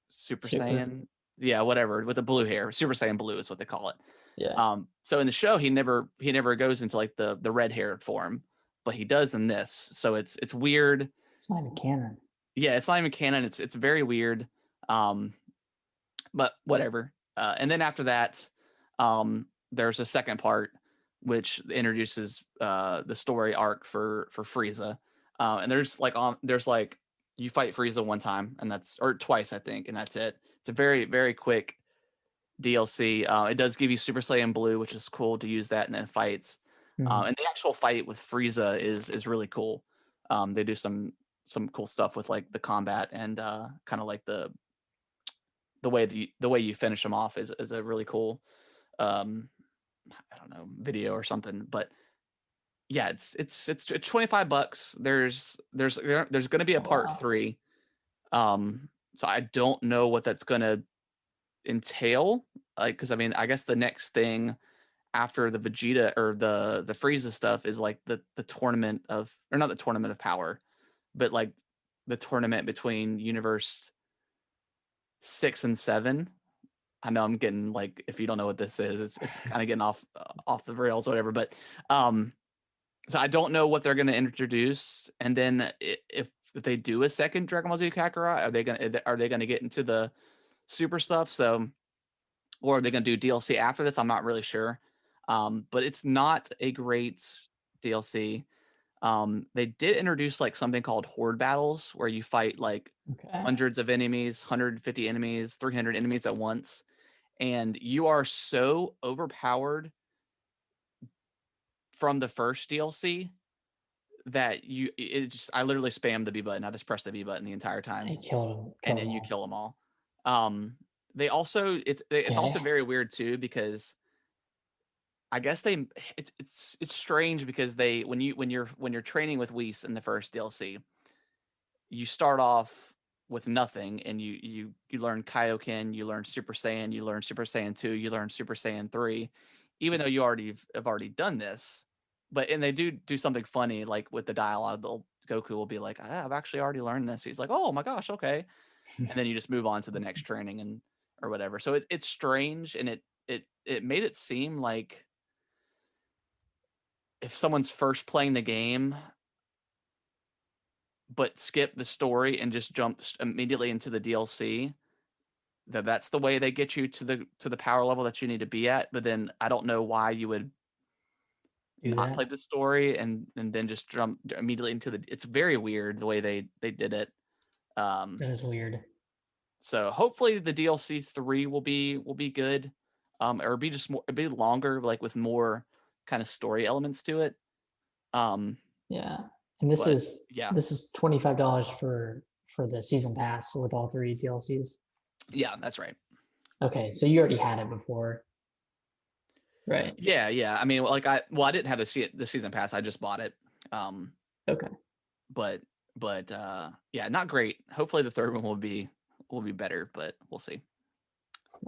Super Saiyan, yeah, whatever, with the blue hair. Super Saiyan Blue is what they call it. Yeah. So in the show, he never goes into like the red haired form, but he does in this. So it's weird. It's not even canon. Yeah, it's not even canon. It's very weird. But whatever. And then after that, there's a second part which introduces the story arc for Frieza. And there's like you fight Frieza one time and or twice, I think, and that's it. It's a very, very quick DLC. It does give you Super Saiyan Blue, which is cool to use that in then fights. And the actual fight with Frieza is really cool. They do some cool stuff with like the combat and kind of like the way you finish them off is a really cool I don't know, video or something. But yeah, it's $25. There's going to be a part 3. So I don't know what that's going to entail, like, because I mean, I guess the next thing after the Vegeta or the Frieza stuff is like the tournament of, or not the tournament of power, but like the tournament between universe 6 and 7. I know I'm getting like, if you don't know what this is, it's kind of getting off the rails or whatever, but so I don't know what they're going to introduce. And then if they do a second Dragon Ball Z Kakarot, are they going to get into the super stuff? So, or are they going to do DLC after this? I'm not really sure. But it's not a great DLC. They did introduce like something called horde battles where you fight like hundreds of enemies, 150 enemies, 300 enemies at once. and you are so overpowered from the first DLC that I literally spammed the B button. I just pressed the B button the entire time. And killed and them you all. kill them all. They also it's also very weird too, because I guess it's strange because when you're training with Whis in the first DLC, you start off with nothing, and you learn Kaioken, you learn Super Saiyan, you learn Super Saiyan 2, you learn Super Saiyan 3, even though you have already done this. And they do something funny, like with the dialogue. Goku will be like, I've actually already learned this. He's like, oh my gosh, okay. And then you just move on to the next training or whatever. So it's strange, and it made it seem like if someone's first playing the game but skip the story and just jump immediately into the DLC, that's the way they get you to the power level that you need to be at. But then I don't know why you would not play the story and then just jump immediately into it's very weird the way they did it. That is weird. So hopefully the DLC 3 will be good, or be just a bit longer, like with more kind of story elements to it. Yeah, and this is $25 for the season pass with all 3 DLCs. Yeah, that's right. Okay, so you already had it before, right? Yeah. I mean, like I didn't have the season pass. I just bought it. Okay. But yeah, not great. Hopefully the third one will be better, but we'll see.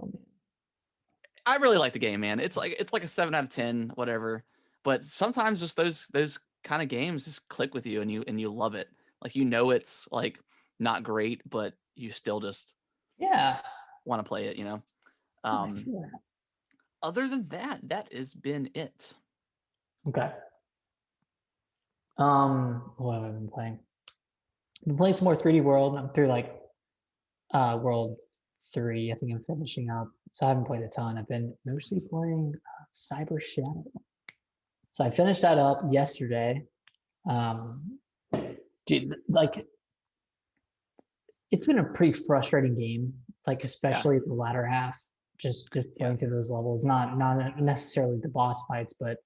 Oh, I really like the game, man. It's like a 7 out of 10, whatever. But sometimes just those kind of games just click with you, and you love it. Like, it's like not great, but you still just want to play it, Other than that has been it. Okay. What have I been playing? I've been playing some more 3D World. I'm through like World 3. I think I'm finishing up. So I haven't played a ton. I've been mostly playing Cyber Shadow. So I finished that up yesterday. Dude, like, it's been a pretty frustrating game, like especially the latter half, just playing through those levels. Not necessarily the boss fights, but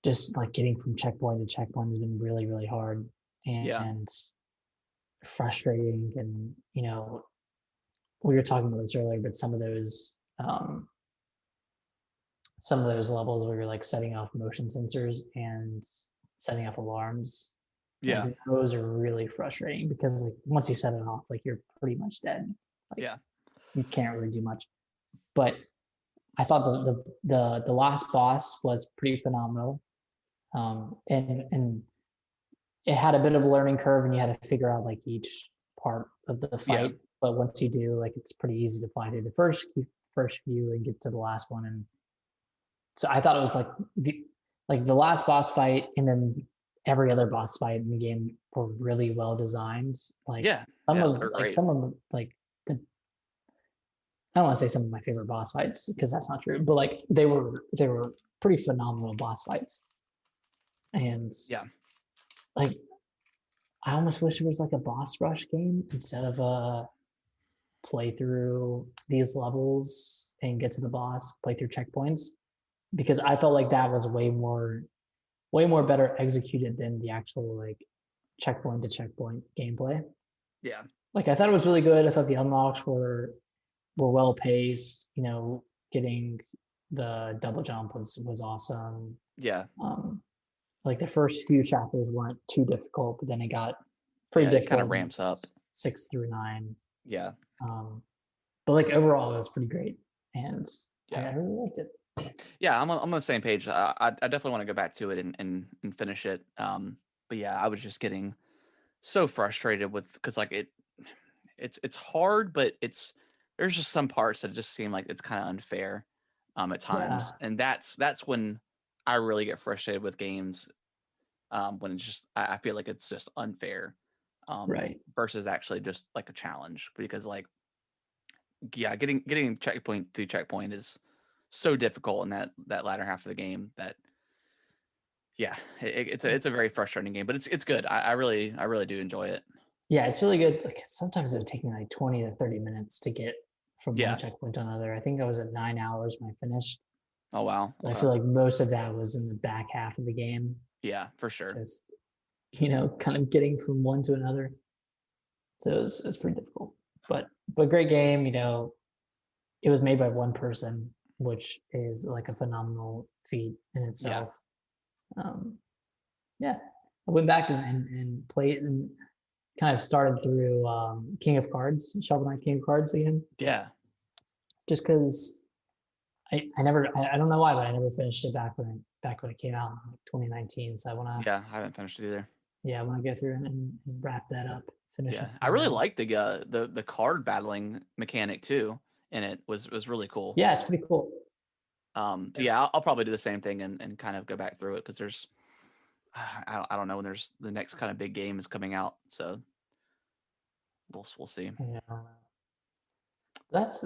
just like getting from checkpoint to checkpoint has been really, really hard and frustrating. And we were talking about this earlier, but some of those levels where you're like setting off motion sensors and setting up alarms, like, those are really frustrating because like once you set it off, like you're pretty much dead. Like, you can't really do much. But I thought the last boss was pretty phenomenal, and it had a bit of a learning curve, and you had to figure out like each part of the fight. But once you do, like, it's pretty easy to fly through the first few and get to the last one. And so I thought it was like the last boss fight, and then every other boss fight in the game were really well designed. Like, some of like the, I don't want to say some of my favorite boss fights because that's not true, but like they were pretty phenomenal boss fights. And like, I almost wish it was like a boss rush game instead of a play through these levels and get to the boss, play through checkpoints, because I felt like that was way more better executed than the actual like checkpoint to checkpoint gameplay. Yeah. Like, I thought it was really good. I thought the unlocks were well paced. Getting the double jump was awesome. Yeah. Like the first few chapters weren't too difficult, but then it got pretty difficult. It kind of ramps up 6 through 9. Yeah. But like overall, it was pretty great, and I really liked it. Yeah, I'm on the same page. I definitely want to go back to it and finish it. But yeah, I was just getting so frustrated because like it's hard, but there's just some parts that just seem like it's kind of unfair at times, and that's when I really get frustrated with games, when it's just I feel like it's just unfair, versus actually just like a challenge, because like getting checkpoint through checkpoint is so difficult in that latter half of the game that it's a very frustrating game, but it's good. I really do enjoy it. Yeah, it's really good. Like, sometimes it would take me like 20 to 30 minutes to get from one checkpoint to another. I think I was at 9 hours when I finished. Oh wow! Okay. I feel like most of that was in the back half of the game. Yeah, for sure. Just kind of getting from one to another. So it's pretty difficult, but great game. It was made by one person, which is like a phenomenal feat in itself. Yeah. I went back and played and kind of started through King of Cards, Shovel Knight King of Cards again. Yeah. Just because I don't know why, but I never finished it back when it came out in 2019. So I want to. Yeah, I haven't finished it either. Yeah, I want to go through and wrap that up. Finish it. I really like the card battling mechanic too, and it was really cool. Yeah, it's pretty cool. So yeah, I'll probably do the same thing and kind of go back through it because there's I don't know when there's the next kind of big game is coming out, so we'll see. Yeah, that's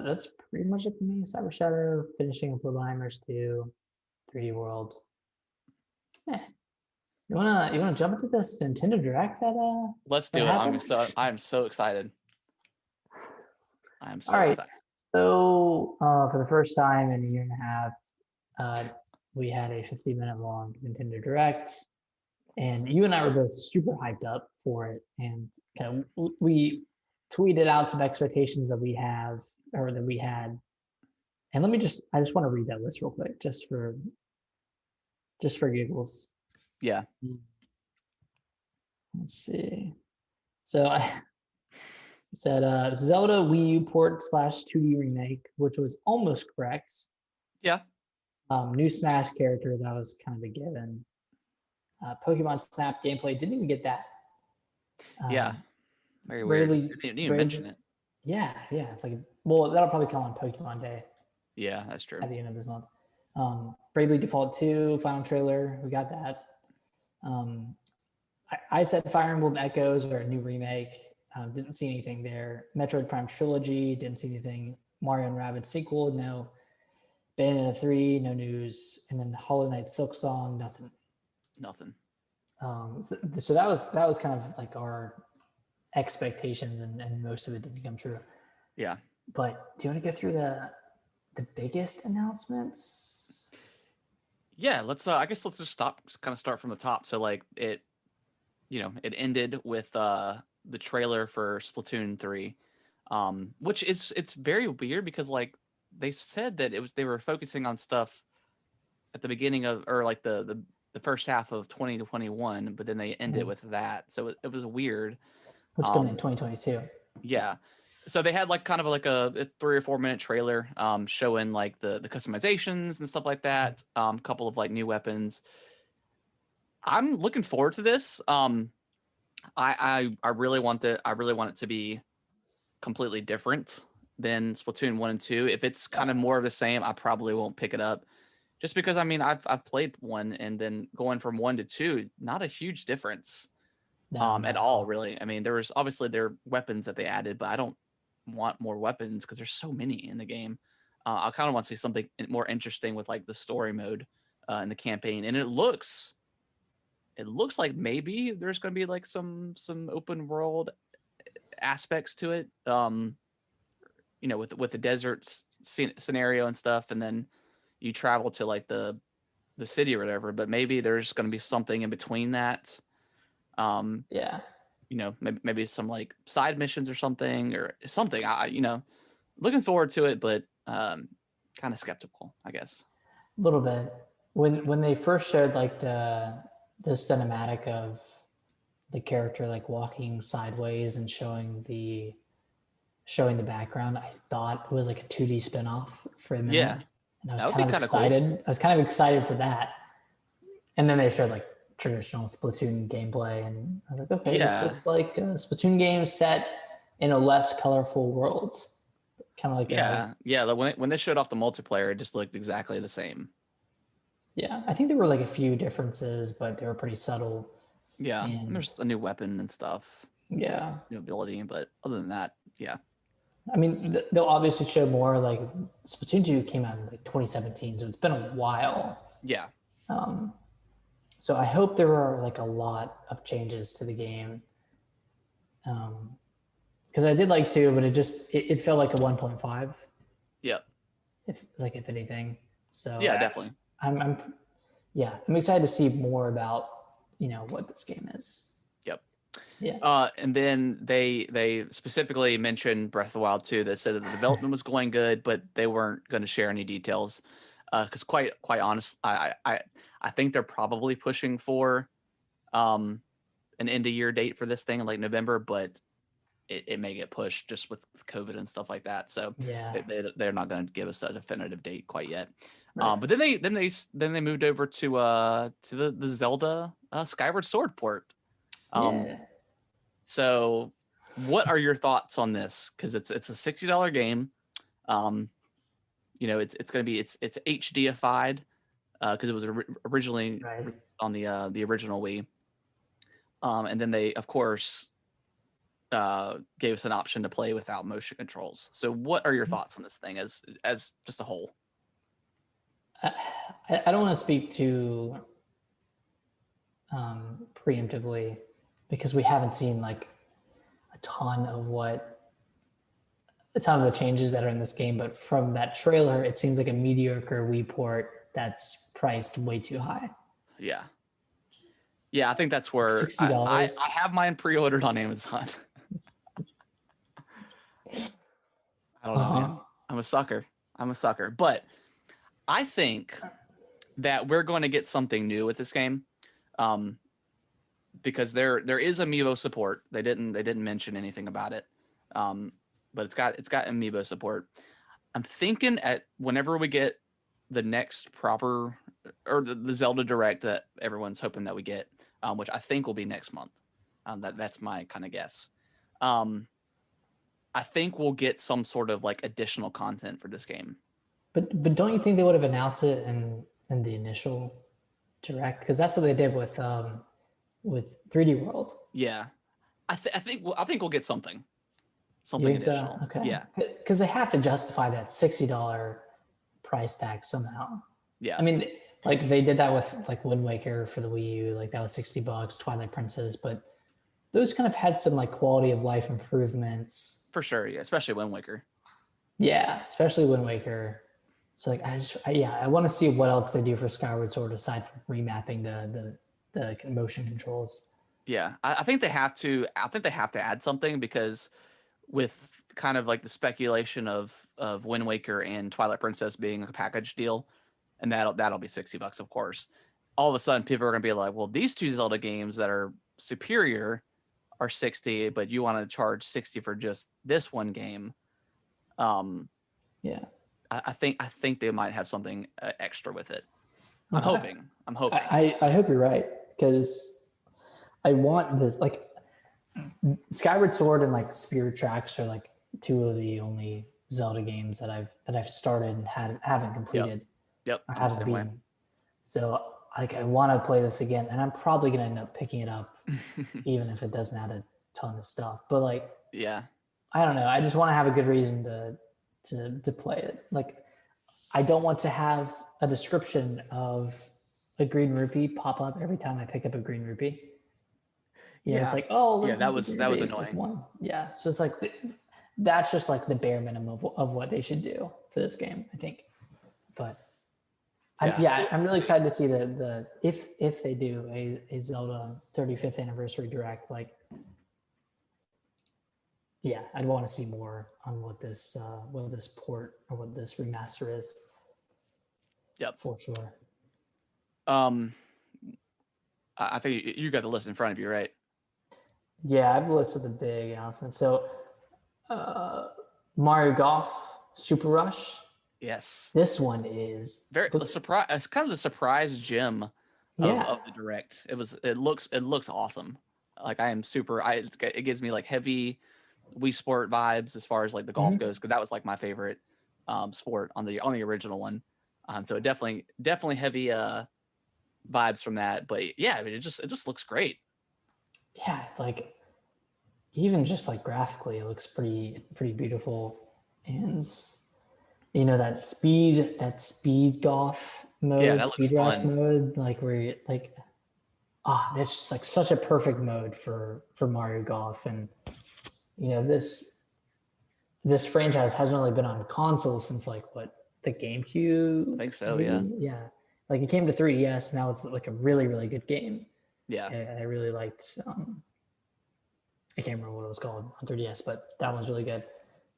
pretty much it for me. Cyber Shadow, finishing up Warhammers 2, 3D World. Yeah. You wanna jump into this Nintendo Direct that Let's do it. I'm so excited. I'm so excited. So for the first time in a year and a half, we had a 50-minute long Nintendo Direct, and you and I were both super hyped up for it, and kind of we tweeted out some expectations that we had. And I just want to read that list real quick, just for giggles. Yeah. Let's see. So I said Zelda Wii U port / 2D remake, which was almost correct. Yeah. New Smash character, that was kind of a given. Pokemon Snap gameplay, didn't even get that. Yeah. Very weird. Didn't even mention it. Yeah. It's like, well, that'll probably come on Pokemon Day. Yeah, that's true. At the end of this month. Bravely Default 2 final trailer, we got that. I said Fire Emblem Echoes or a new remake. Didn't see anything there. Metroid Prime Trilogy, didn't see anything. Mario and Rabbids sequel, no. Bayonetta 3, no news. And then Hollow Knight Silksong, nothing. So that was kind of like our expectations, and most of it didn't come true. Yeah. But do you want to go through the biggest announcements? Yeah, I guess let's just start from the top. So like it ended with the trailer for Splatoon 3, which it's very weird because like they said that they were focusing on stuff at the beginning of, or like the first half of 2021, but then they ended with that. So it was weird. Which coming in 2022. Yeah. So they had like kind of like a 3 or 4 minute trailer showing like the customizations and stuff like that. A couple of like new weapons. I'm looking forward to this. I really want it to be completely different than Splatoon 1 and 2. If it's kind of more of the same, I probably won't pick it up. Just because, I mean, I've played 1, and then going from 1 to 2, not a huge difference at all, really. I mean, there are weapons that they added, but I don't want more weapons because there's so many in the game. I kind of want to see something more interesting with like the story mode in the campaign, and it looks like maybe there's going to be like some open world aspects to it. With the desert scenario and stuff, and then you travel to like the city or whatever, but maybe there's going to be something in between that. Maybe some like side missions or something. Looking forward to it, but kind of skeptical, I guess. A little bit. When they first showed like the cinematic of the character like walking sideways and showing the background, I thought it was like a 2D spinoff for a minute. Yeah. And I was kind of excited. Cool. I was kind of excited for that. And then they showed like traditional Splatoon gameplay, and I was like, okay, This looks like a Splatoon game set in a less colorful world. Kind of like when they showed off the multiplayer, it just looked exactly the same. Yeah, I think there were like a few differences, but they were pretty subtle. Yeah, and there's a new weapon and stuff. Yeah. New ability, but other than that, yeah. I mean, they'll obviously show more. Like Splatoon 2 came out in like 2017, so it's been a while. Yeah. So I hope there are like a lot of changes to the game. Because I did like 2, but it felt like a 1.5 if anything. So yeah, definitely. I'm excited to see more about what this game is. Yep. Yeah. And then they specifically mentioned Breath of the Wild 2 that said that the development was going good, but they weren't going to share any details. Because quite honest, I think they're probably pushing for an end of year date for this thing in like November, but it may get pushed just with COVID and stuff like that. So yeah, they're not going to give us a definitive date quite yet. right. But then they moved over to the Zelda Skyward Sword port. Yeah. So what are your thoughts on this? Because it's a $60 game. It's going to be it's HDified because it was originally Right. on the original Wii. And then they, of course, gave us an option to play without motion controls. So what are your thoughts on this thing as just a whole? I don't want to speak too preemptively because we haven't seen like a ton of the changes that are in this game, but from that trailer, it seems like a mediocre Wii port that's priced way too high. Yeah. Yeah, I think that's where $60. I have mine pre-ordered on Amazon. I don't know, man. I'm a sucker. But I think that we're going to get something new with this game. Because there is amiibo support. They didn't mention anything about it. But it's got amiibo support. I'm thinking whenever we get the next proper or the Zelda Direct that everyone's hoping that we get, which I think will be next month. That's my kind of guess. I think we'll get some sort of like additional content for this game. But don't you think they would have announced it in the initial Direct? Because that's what they did with 3D World. Yeah, I think we'll get something additional. Okay. Yeah, because they have to justify that $60 price tag somehow. Yeah, I mean, like they did that with like Wind Waker for the Wii U, like that was $60. Twilight Princess, but those kind of had some like quality of life improvements for sure. Yeah, especially Wind Waker. Yeah, especially Wind Waker. So like I want to see what else they do for Skyward Sword aside from remapping the motion controls. Yeah, I think they have to. I think they have to add something because with kind of like the speculation of Wind Waker and Twilight Princess being a package deal, and that'll be $60, of course. All of a sudden, people are gonna be like, "Well, these two Zelda games that are superior are 60, but you want to charge 60 for just this one game." Yeah, I think they might have something extra with it. I'm hoping. I hope you're right because I want this. Like Skyward Sword and like Spirit Tracks are like two of the only Zelda games that I've started and haven't completed. Yep. I haven't beaten. So like I want to play this again, and I'm probably gonna end up picking it up, even if it doesn't add a ton of stuff. But like, yeah, I don't know. I just want to have a good reason to play it. Like, I don't want to have a description of a green rupee pop up every time I pick up a green rupee. Yeah, it's like, oh, yeah, that was annoying. Like one. Yeah, it's just like that's just like the bare minimum of what they should do for this game, I think. But I'm really excited to see the if they do a Zelda 35th anniversary direct. Like, yeah, I'd want to see more on what this port or what this remaster is. Yep, for sure. I think you got the list in front of you, right? Yeah, I've listed the big announcements. So, Mario Golf Super Rush. Yes, this one is very surprise. It's kind of the surprise gem of the direct. It looks awesome. Like I am super. It gives me like heavy Wii Sport vibes as far as like the golf goes, because that was like my favorite sport on the original one. So definitely heavy vibes from that. But yeah, I mean, it just looks great. Yeah, like even just like graphically, it looks pretty beautiful, and you know that speed golf mode, yeah, that speed looks rush fun. mode, like where you're like, that's just like such a perfect mode for Mario Golf. And you know this franchise hasn't really been on console since like what the GameCube. I think so. Maybe? Yeah. Like it came to 3DS. Now it's like a really, really good game. Yeah. I really liked. I can't remember what it was called on 3DS, but that one's really good.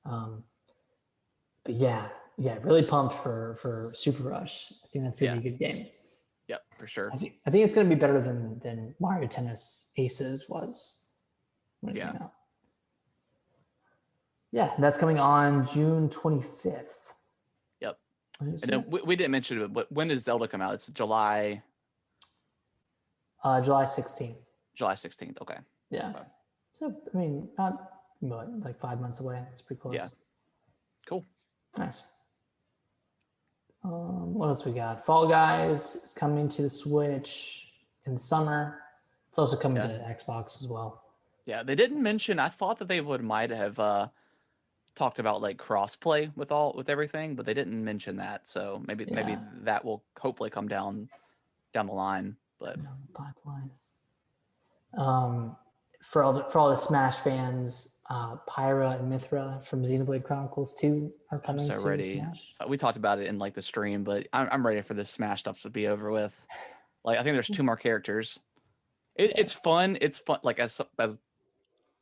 But yeah, really pumped for Super Rush. I think that's gonna be a good game. Yep, for sure. I think it's gonna be better than Mario Tennis Aces was when it came out. Yeah, that's coming on June 25th. Yep. And then we didn't mention it, but when does Zelda come out? It's July. July 16th. July 16th. Okay. Yeah. Okay. So I mean, not like 5 months away. It's pretty close. Yeah. Cool. Nice. What else we got? Fall Guys is coming to the Switch in the summer. It's also coming to Xbox as well. Yeah, they didn't mention. I thought that they might have talked about like crossplay with everything, but they didn't mention that. So maybe that will hopefully come down the line. But pipeline. For all the Smash fans, Pyra and Mithra from Xenoblade Chronicles 2 are coming. I'm so ready. Smash. We talked about it in like the stream, but I'm ready for this Smash stuff to be over with. Like I think there's 2 more characters. It's fun. It's fun. Like as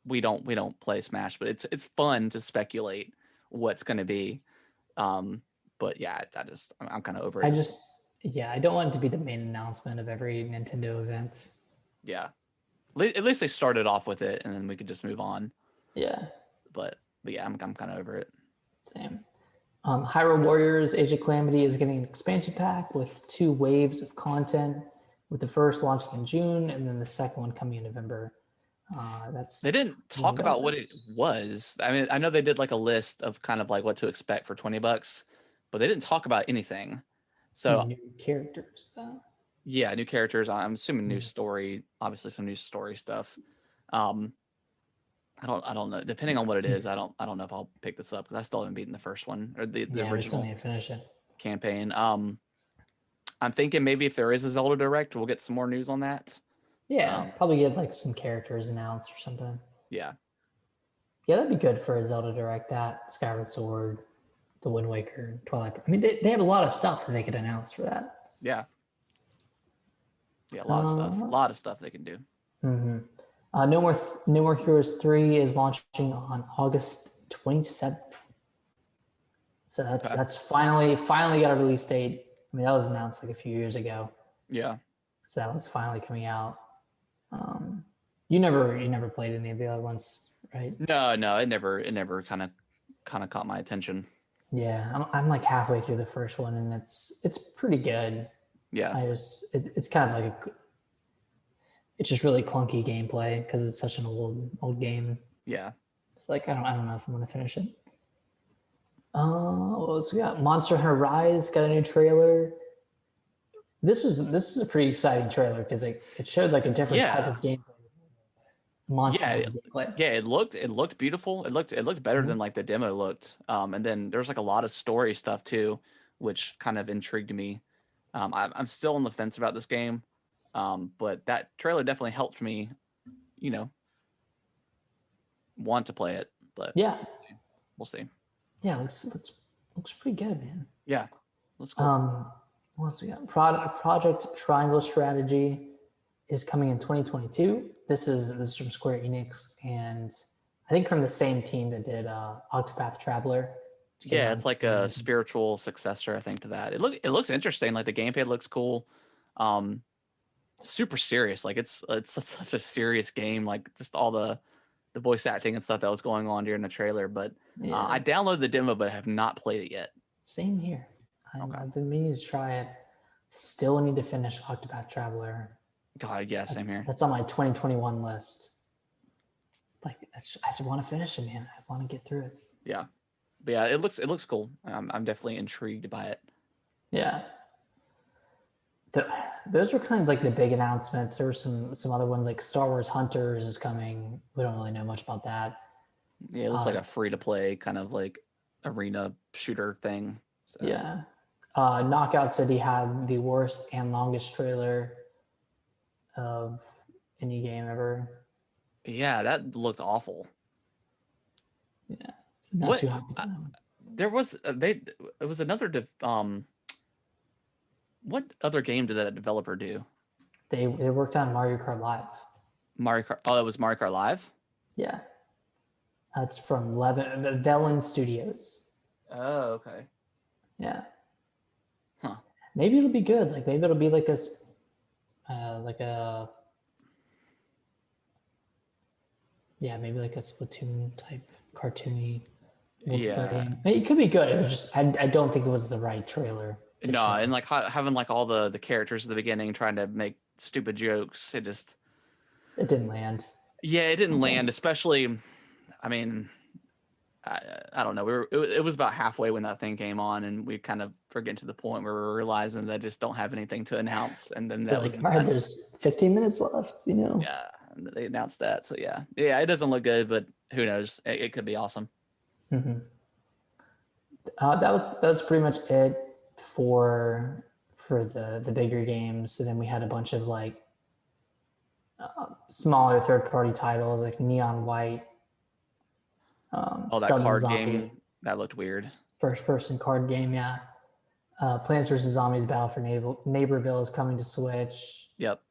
we don't play Smash, but it's fun to speculate what's going to be. But yeah, I'm kind of over it. I don't want it to be the main announcement of every Nintendo event. Yeah. At least they started off with it, and then we could just move on. Yeah. But yeah, I'm kind of over it. Same. Hyrule Warriors Age of Calamity is getting an expansion pack with 2 waves of content, with the first launching in June and then the second one coming in November. They didn't talk about what it was. I mean, I know they did like a list of kind of like what to expect for $20, but they didn't talk about anything. So new characters though. Yeah, new characters. I'm assuming new story. Obviously, some new story stuff. I don't know. Depending on what it is, I don't know if I'll pick this up because I still haven't beaten the first one or the original. We still need to finish it. Campaign. I'm thinking maybe if there is a Zelda Direct, we'll get some more news on that. Yeah, probably get like some characters announced or something. Yeah. Yeah, that'd be good for a Zelda Direct. That Skyward Sword, The Wind Waker, Twilight. I mean, they have a lot of stuff that they could announce for that. Yeah. Yeah, a lot of stuff. A lot of stuff they can do. Mm-hmm. No More Heroes 3 is launching on August 27th. So that's finally got a release date. I mean, that was announced like a few years ago. Yeah. So that one's finally coming out. You never played any of the other ones, right? No, it never kind of caught my attention. Yeah, I'm like halfway through the first one, and it's pretty good. Yeah. It's kind of like it's just really clunky gameplay because it's such an old game. Yeah. It's like I don't know if I'm gonna finish it. What else we got? Monster Hunter Rise got a new trailer. This is a pretty exciting trailer because it showed like a different type of gameplay. Gameplay. Yeah, it looked beautiful. It looked better than like the demo looked. And then there's like a lot of story stuff too, which kind of intrigued me. I'm still on the fence about this game, but that trailer definitely helped me, want to play it. But yeah, we'll see. Yeah, looks pretty good, man. Yeah, let's go. What else we got? Project Triangle Strategy is coming in 2022. This is from Square Enix, and I think from the same team that did Octopath Traveler. Yeah, it's like a spiritual successor, I think, to that. It looks interesting. Like the gameplay looks cool. Super serious. Like it's such a serious game. Like just all the voice acting and stuff that was going on during the trailer. But I downloaded the demo, but I have not played it yet. Same here. I've been meaning to try it. Still need to finish Octopath Traveler. God, yeah, same here. That's on my 2021 list. Like I just want to finish it, man. I want to get through it. Yeah. But yeah, it looks cool. I'm definitely intrigued by it. Yeah. Those were kind of like the big announcements. There were some other ones like Star Wars Hunters is coming. We don't really know much about that. Yeah, it looks like a free to play kind of like arena shooter thing. So. Yeah. Knockout City had the worst and longest trailer of any game ever. Yeah, that looked awful. Yeah. Not too happy. There was it was another what other game did that developer do? They worked on Mario Kart Live. Mario Kart. Oh, that was Mario Kart Live. Yeah, that's from Velen Studios. Oh, okay. Yeah. Huh. Maybe it'll be good. Like maybe it'll be like a maybe like a Splatoon type cartoony multiplayer game. It could be good. It was just I don't think it was the right trailer. No, and like having like all the characters at the beginning trying to make stupid jokes, it didn't land. Yeah, it didn't land, especially. I mean, I don't know. It was about halfway when that thing came on, and we kind of were getting to the point where we're realizing that I just don't have anything to announce, and then that was all right. There's 15 minutes left, you know. Yeah, they announced that, so yeah, it doesn't look good, but who knows? It could be awesome. Mm-hmm. That was pretty much it for the bigger games. So then we had a bunch of like smaller third-party titles like Neon White. That card game that looked weird. First-person card game, yeah. Plants vs. Zombies Battle for Neighborville is coming to Switch. Yep.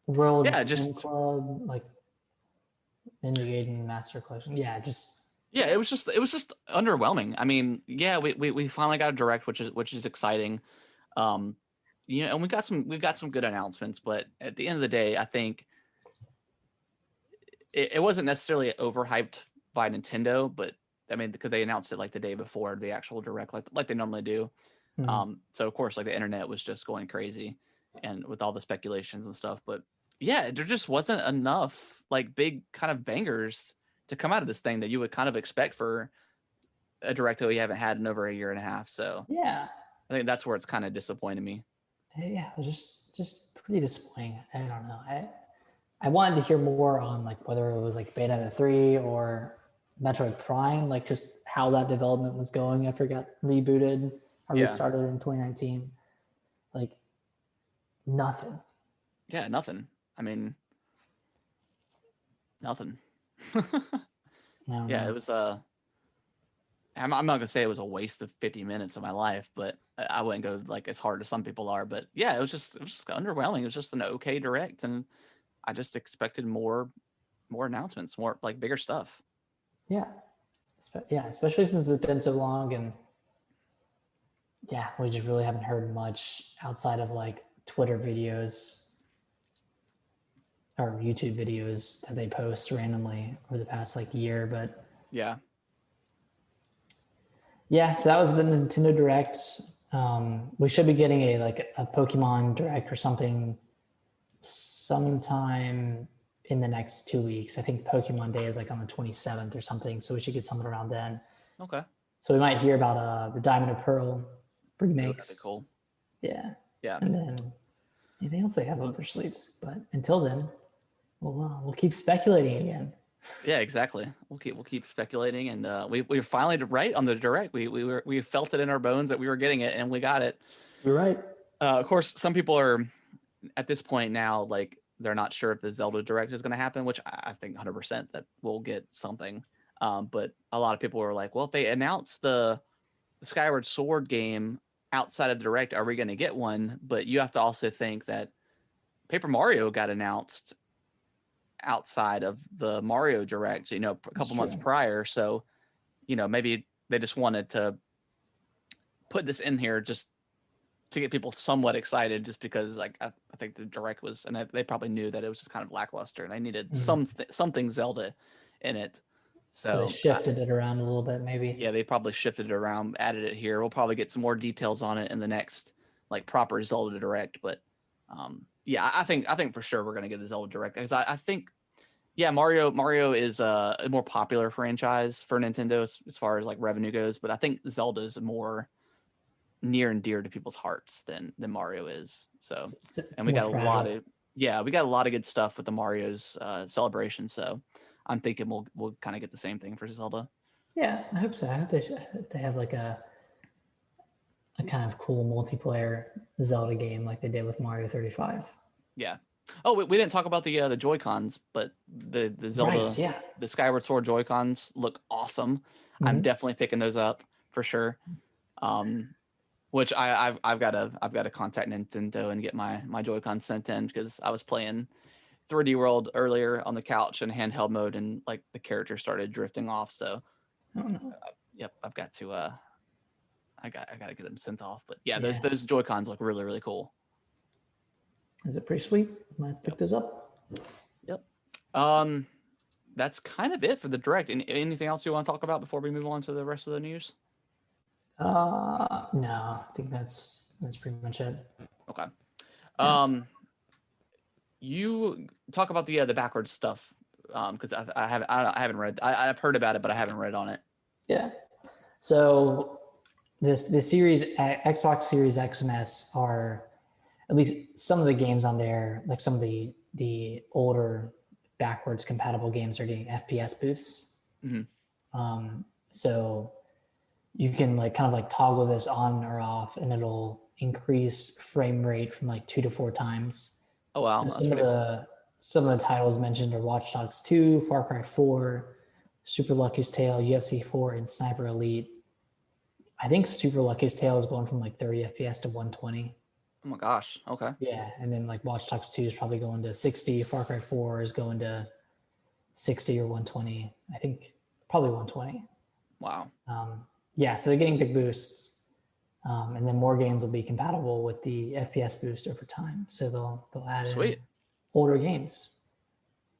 World Club, like Ninja Gaiden Master Collection. Yeah, it was just underwhelming. I mean, yeah, we finally got a direct, which is exciting. And we got some good announcements, but at the end of the day, I think it wasn't necessarily overhyped by Nintendo, but I mean, because they announced it like the day before the actual direct, like they normally do. Mm-hmm. So of course, like the internet was just going crazy, and with all the speculations and stuff. But yeah, there just wasn't enough like big kind of bangers to come out of this thing that you would kind of expect for a direct that we haven't had in over a year and a half. So yeah, I think that's where it's kind of disappointed me. Yeah, it was just pretty disappointing. I don't know. I wanted to hear more on like whether it was like Bayonetta 3 or Metroid Prime, like just how that development was going after it got rebooted or restarted in 2019. Like nothing. Yeah, nothing. I mean, nothing. It was I'm not gonna say it was a waste of 50 minutes of my life, but I wouldn't go like as hard as some people are. But yeah, it was just underwhelming. It was just an okay direct, and I just expected more announcements, more like bigger stuff. Yeah, especially since it's been so long, and yeah, we just really haven't heard much outside of like Twitter videos or YouTube videos that they post randomly over the past like year. But yeah, so that was the Nintendo Direct. We should be getting a Pokemon Direct or something sometime in the next 2 weeks. I think Pokemon Day is like on the 27th or something, so we should get something around then. Okay. So we might hear about the Diamond and Pearl remakes. That'd be cool. Yeah. Yeah. And then anything else they have up their sleeves. But until then, we'll keep speculating again. Yeah, exactly. We'll keep speculating, and we were finally right on the direct. We felt it in our bones that we were getting it, and we got it. You're right. Of course, some people are at this point now like they're not sure if the Zelda Direct is going to happen, which I think 100% that we'll get something. But a lot of people were like, well, if they announce the Skyward Sword game outside of the Direct, are we going to get one? But you have to also think that Paper Mario got announced outside of the Mario Direct, a couple months prior. So, maybe they just wanted to put this in here just to get people somewhat excited, just because like I think the Direct was, and they probably knew that it was just kind of lackluster and they needed something Zelda in it. So they shifted it around a little bit, maybe. Yeah, they probably shifted it around, added it here. We'll probably get some more details on it in the next like proper Zelda Direct. But I think for sure we're gonna get the Zelda Direct, because I think Mario is a more popular franchise for Nintendo as far as like revenue goes, but I think Zelda is more near and dear to people's hearts than Mario is. So and we got a lot of good stuff with the Mario's celebration. So I'm thinking we'll kind of get the same thing for Zelda. Yeah, I hope so. I hope they have like a kind of cool multiplayer Zelda game like they did with Mario 35. Yeah, Oh, we didn't talk about the Joy-Cons, but the Zelda, Right, yeah. the Skyward Sword Joy-Cons look awesome. Mm-hmm. I'm definitely picking those up for sure. Which I've got to contact Nintendo and get my Joy-Con sent in, because I was playing 3D World earlier on the couch in handheld mode, and like the character started drifting off. So, yep, I've got to I got to get them sent off. But yeah, those Joy-Cons look really, really cool. Is it pretty sweet? Might pick those up. Yep. That's kind of it for the Direct. Anything else you want to talk about before we move on to the rest of the news? No, I think that's pretty much it. Okay. You talk about the backwards stuff, because I haven't read. I've heard about it, but I haven't read on it. Yeah. So the series Xbox Series X and S are, at least some of the games on there, like some of the older backwards compatible games, are getting FPS boosts. So you can like kind of like toggle this on or off, and it'll increase frame rate from like 2 to 4 times. Oh wow! So some of the titles mentioned are Watch Dogs 2, Far Cry 4, Super Lucky's Tale, UFC 4, and Sniper Elite. I think Super Lucky's Tale is going from like 30 FPS to 120. Oh my gosh! Okay. Yeah, and then like Watch Dogs 2 is probably going to 60. Far Cry 4 is going to 60 or 120. I think probably 120. Wow. Yeah, so they're getting big boosts, and then more games will be compatible with the FPS boost over time. So they'll add in older games.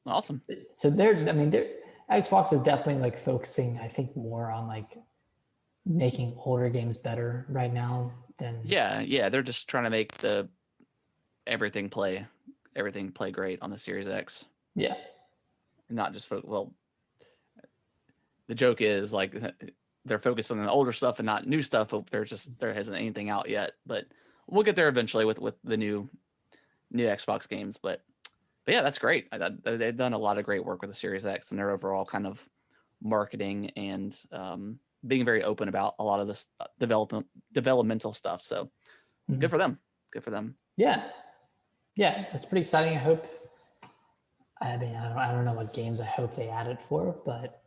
Awesome. So Xbox is definitely like focusing, I think, more on like making older games better right now than. Yeah, they're just trying to make everything play great on the Series X. Yeah. Not just the joke is like they're focused on the older stuff and not new stuff, but there hasn't anything out yet. But we'll get there eventually with the new Xbox games. But yeah, that's great. They've done a lot of great work with the Series X and their overall kind of marketing and being very open about a lot of this developmental stuff. So good for them. Good for them. Yeah, that's pretty exciting. I mean, I don't know what games I hope they add it for, but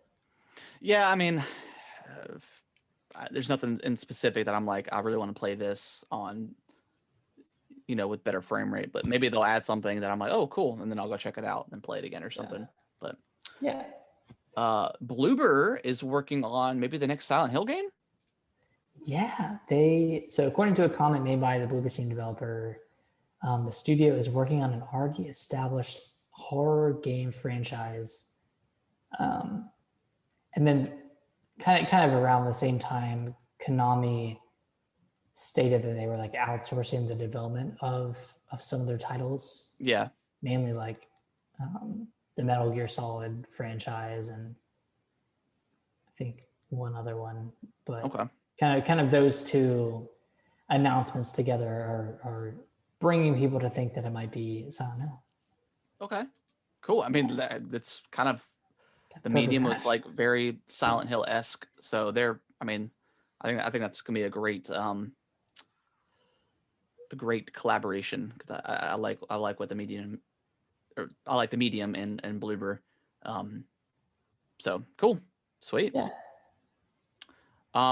yeah, I mean, there's nothing in specific that I'm like, I really want to play this on, with better frame rate, but maybe they'll add something that I'm like, oh, cool. And then I'll go check it out and play it again or something. Yeah. But yeah. Bloober is working on maybe the next Silent Hill game. Yeah. So according to a comment made by the Bloober team developer, the studio is working on an already established horror game franchise. And then kind of around the same time, Konami stated that they were like outsourcing the development of some of their titles. Yeah. Mainly like the Metal Gear Solid franchise, and I think one other one. But okay. kind of those two announcements together are bringing people to think that it might be Silent Hill. Okay. Cool. I mean, that's kind of the medium was like very Silent Hill-esque. So I think that's gonna be a great collaboration, because I like what the medium, or I like the medium and Bloober. So cool. Sweet. Yeah.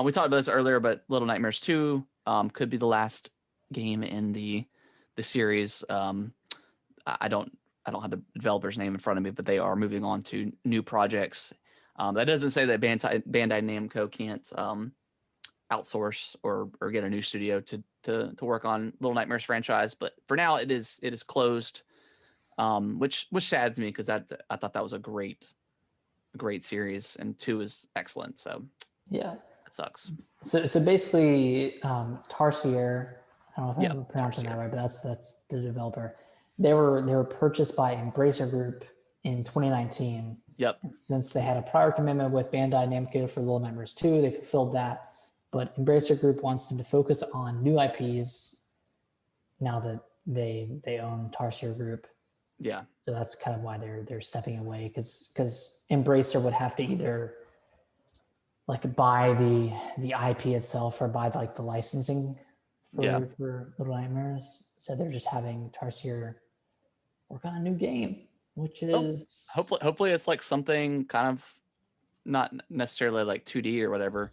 We talked about this earlier, but Little Nightmares 2 could be the last game in the series. I don't have the developer's name in front of me, but they are moving on to new projects. That doesn't say that Bandai Namco can't outsource or get a new studio to work on Little Nightmares franchise, but for now it is closed, which saddens me, because I thought that was a great series, and 2 is excellent. So yeah, it sucks. So basically, Tarsier, I don't know if I'm pronouncing that right, but that's the developer. They were purchased by Embracer Group in 2019. Yep. And since they had a prior commitment with Bandai Namco for Little Nightmares 2, they fulfilled that. But Embracer Group wants them to focus on new IPs now that they own Tarsier Group. Yeah. So that's kind of why they're stepping away, because Embracer would have to either like buy the IP itself or buy like the licensing for Little Nightmares. So they're just having Tarsier work on a new game, which is hopefully it's like something kind of not necessarily like 2D or whatever,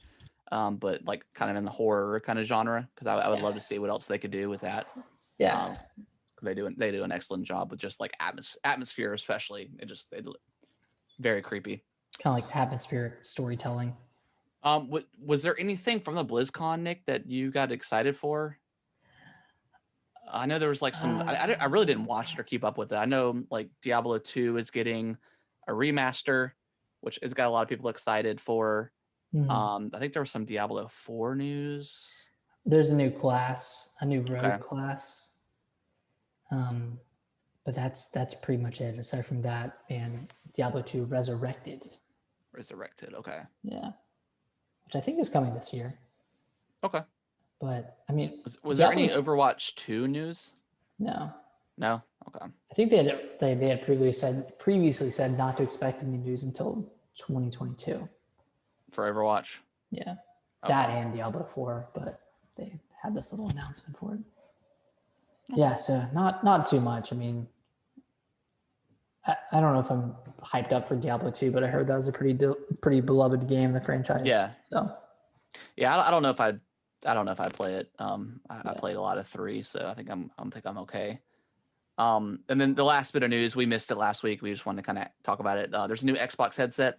but like kind of in the horror kind of genre, because I would love to see what else they could do with that. Yeah, they do an excellent job with just like atmosphere, especially. They very creepy. Kind of like atmospheric storytelling. Was there anything from the BlizzCon, Nick, that you got excited for? I know there was like some. I really didn't watch it or keep up with it. I know like Diablo 2 is getting a remaster, which has got a lot of people excited for. I think there was some Diablo 4 news. There's a new class, a new rogue class. But that's pretty much it. Aside from that, and Diablo 2 Resurrected. Okay. Yeah, which I think is coming this year. Okay. But I mean, was there any Overwatch 2 news? No. Okay. I think they had previously said not to expect any news until 2022 for Overwatch. Yeah, that and Diablo 4, but they had this little announcement for it. Okay. Yeah, so not too much. I mean, I don't know if I'm hyped up for Diablo 2, but I heard that was a pretty beloved game in the franchise. Yeah. So. Yeah, I don't know if I'd play it. I played a lot of 3, so I think I'm okay. And then the last bit of news, we missed it last week. We just wanted to kind of talk about it. There's a new Xbox headset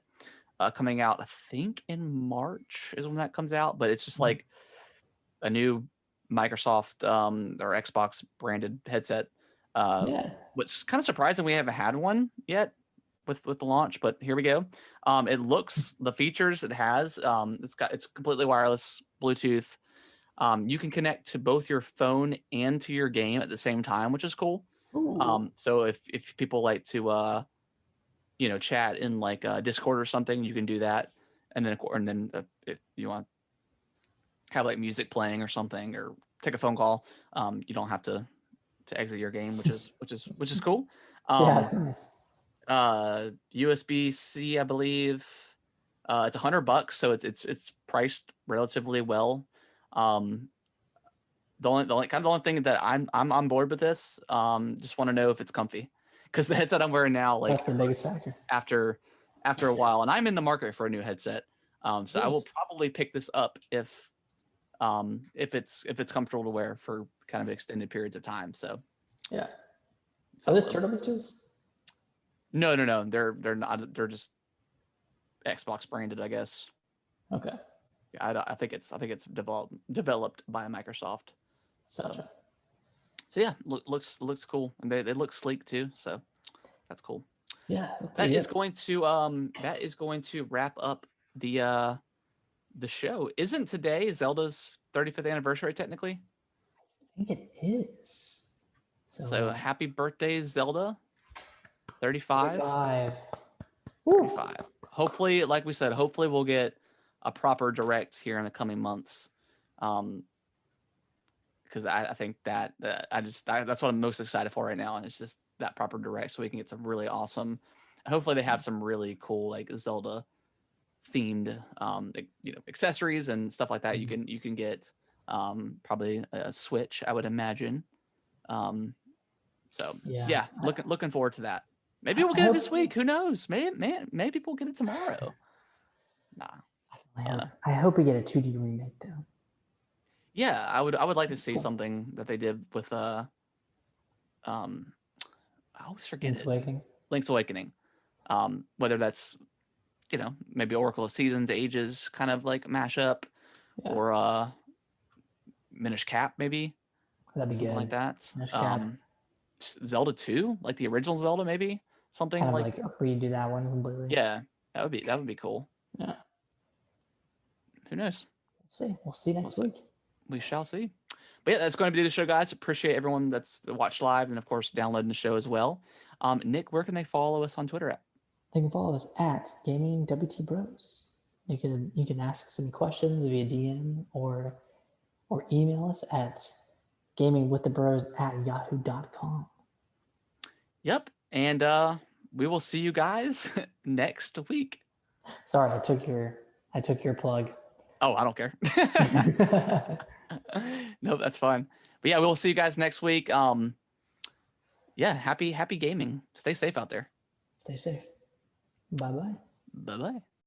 coming out, I think in March is when that comes out, but it's just like a new Microsoft or Xbox branded headset. Which is kind of surprising we haven't had one yet with the launch, but here we go. It looks, the features it has, it's completely wireless, Bluetooth. You can connect to both your phone and to your game at the same time, which is cool. So if people like to chat in like Discord or something, you can do that. And then if you want to have like music playing or something, or take a phone call, you don't have to exit your game, which is cool. Yeah, that's nice. USB-C, I believe. It's $100, so it's priced relatively well. The only thing that I'm on board with this. Just want to know if it's comfy, because the headset I'm wearing now, like, that's the biggest factor. After a while, and I'm in the market for a new headset. So I will probably pick this up if it's comfortable to wear for kind of extended periods of time. So yeah. Are this Turtle Beaches? No. They're not. They're just Xbox branded, I guess. Okay. Yeah, I think it's developed by Microsoft. So, gotcha. So yeah, looks cool, and they look sleek too. So that's cool. Yeah. That is going to wrap up the show. Isn't today Zelda's 35th anniversary technically? I think it is. So happy birthday, Zelda. 35. 35. Hopefully, like we said, we'll get a proper direct here in the coming months. Because I think that that's what I'm most excited for right now, and it's just that proper direct, so we can get some really awesome. Hopefully, they have some really cool like Zelda themed, accessories and stuff like that. You can get probably a Switch, I would imagine. So yeah, looking forward to that. Maybe we'll get it this week. Who knows? Maybe we'll get it tomorrow. Nah. I hope we get a 2D remake though. Yeah, I would like to see something that they did with I always forget Link's Awakening. Whether that's maybe Oracle of Seasons, Ages kind of like mashup, or Minish Cap maybe. That'd be something good. Like that. Minish Cap. Zelda 2, like the original Zelda, maybe something kind of like redo that one completely. Yeah, that would be cool. Yeah. Who knows? We'll see next week. We shall see. But yeah, that's going to be the show, guys. Appreciate everyone that's watched live and of course downloading the show as well. Nick, where can they follow us on Twitter at? They can follow us at GamingWTBros. You can ask us any questions via DM or email us at gamingwiththebros@yahoo.com. Yep. And we will see you guys next week. Sorry, I took your plug. Oh, I don't care. No, that's fine. But yeah, we'll see you guys next week. yeah, happy gaming. Stay safe out there. Stay safe. Bye-bye. Bye-bye.